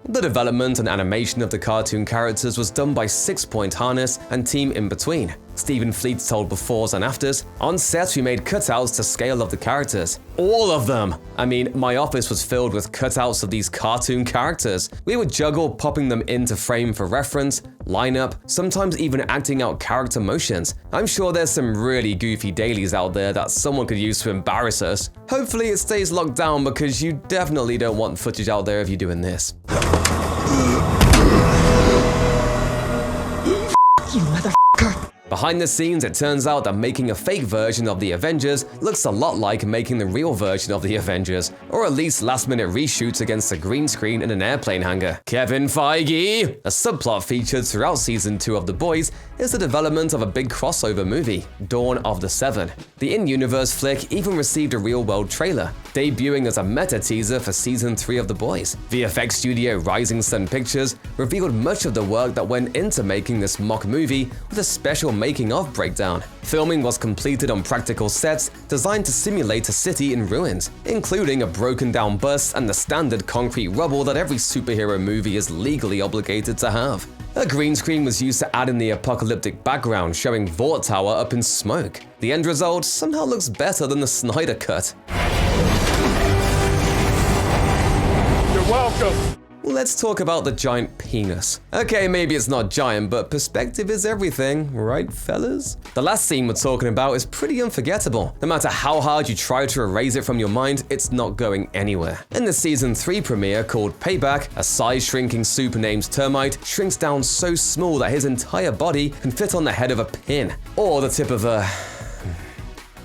The development and animation of the cartoon characters was done by 6 Point Harness and Team In Between. Stephen Fleet told Befores and Afters, "On set we made cutouts to scale of the characters. All of them! I mean, my office was filled with cutouts of these cartoon characters. We would juggle popping them into frame for reference, lineup, sometimes even acting out character motions. I'm sure there's some really goofy dailies out there that someone could use to embarrass us. Hopefully it stays locked down because you definitely don't want footage out there of you doing this." You motherfucker. Behind the scenes, it turns out that making a fake version of the Avengers looks a lot like making the real version of the Avengers, or at least last-minute reshoots against a green screen in an airplane hangar. Kevin Feige! A subplot featured throughout Season 2 of The Boys is the development of a big crossover movie, Dawn of the Seven. The in-universe flick even received a real-world trailer, debuting as a meta-teaser for Season 3 of The Boys. VFX studio Rising Sun Pictures revealed much of the work that went into making this mock movie with a special making-of breakdown. Filming was completed on practical sets designed to simulate a city in ruins, including a broken-down bus and the standard concrete rubble that every superhero movie is legally obligated to have. A green screen was used to add in the apocalyptic background showing Vought Tower up in smoke. The end result somehow looks better than the Snyder Cut. You're welcome. Let's talk about the giant penis. Okay, maybe it's not giant, but perspective is everything, right fellas? The last scene we're talking about is pretty unforgettable. No matter how hard you try to erase it from your mind, it's not going anywhere. In the Season 3 premiere called Payback, a size-shrinking soup named Termite shrinks down so small that his entire body can fit on the head of a pin, or the tip of a...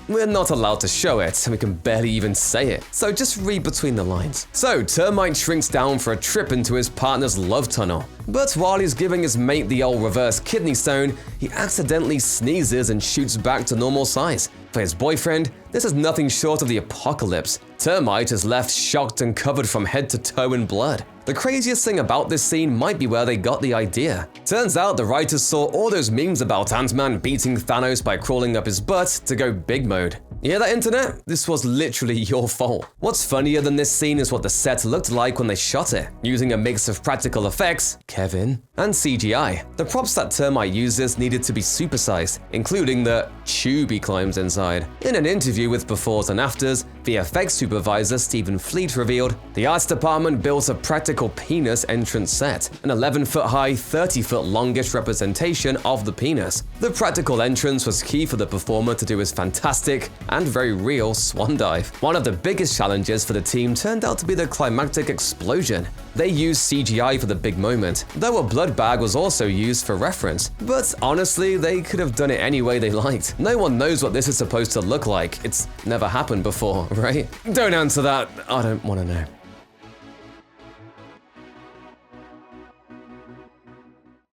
We're not allowed to show it, and we can barely even say it, so just read between the lines. So, Termite shrinks down for a trip into his partner's love tunnel. But while he's giving his mate the old reverse kidney stone, he accidentally sneezes and shoots back to normal size. For his boyfriend, this is nothing short of the apocalypse. Termite is left shocked and covered from head to toe in blood. The craziest thing about this scene might be where they got the idea. Turns out the writers saw all those memes about Ant-Man beating Thanos by crawling up his butt to go big mode. You hear that, internet? This was literally your fault. What's funnier than this scene is what the set looked like when they shot it, using a mix of practical effects, Kevin, and CGI. The props that Termite uses needed to be supersized, including the tube he climbs inside. In an interview with Befores and Afters, VFX supervisor Stephen Fleet revealed, "The arts department built a practical penis entrance set, an 11-foot-high, 30-foot-longish representation of the penis. The practical entrance was key for the performer to do his fantastic and very real swan dive. One of the biggest challenges for the team turned out to be the climactic explosion. They used CGI for the big moment, though a blood bag was also used for reference. But honestly, they could have done it any way they liked. No one knows what this is supposed to look like. It's never happened before, right? Don't answer that. I don't want to know.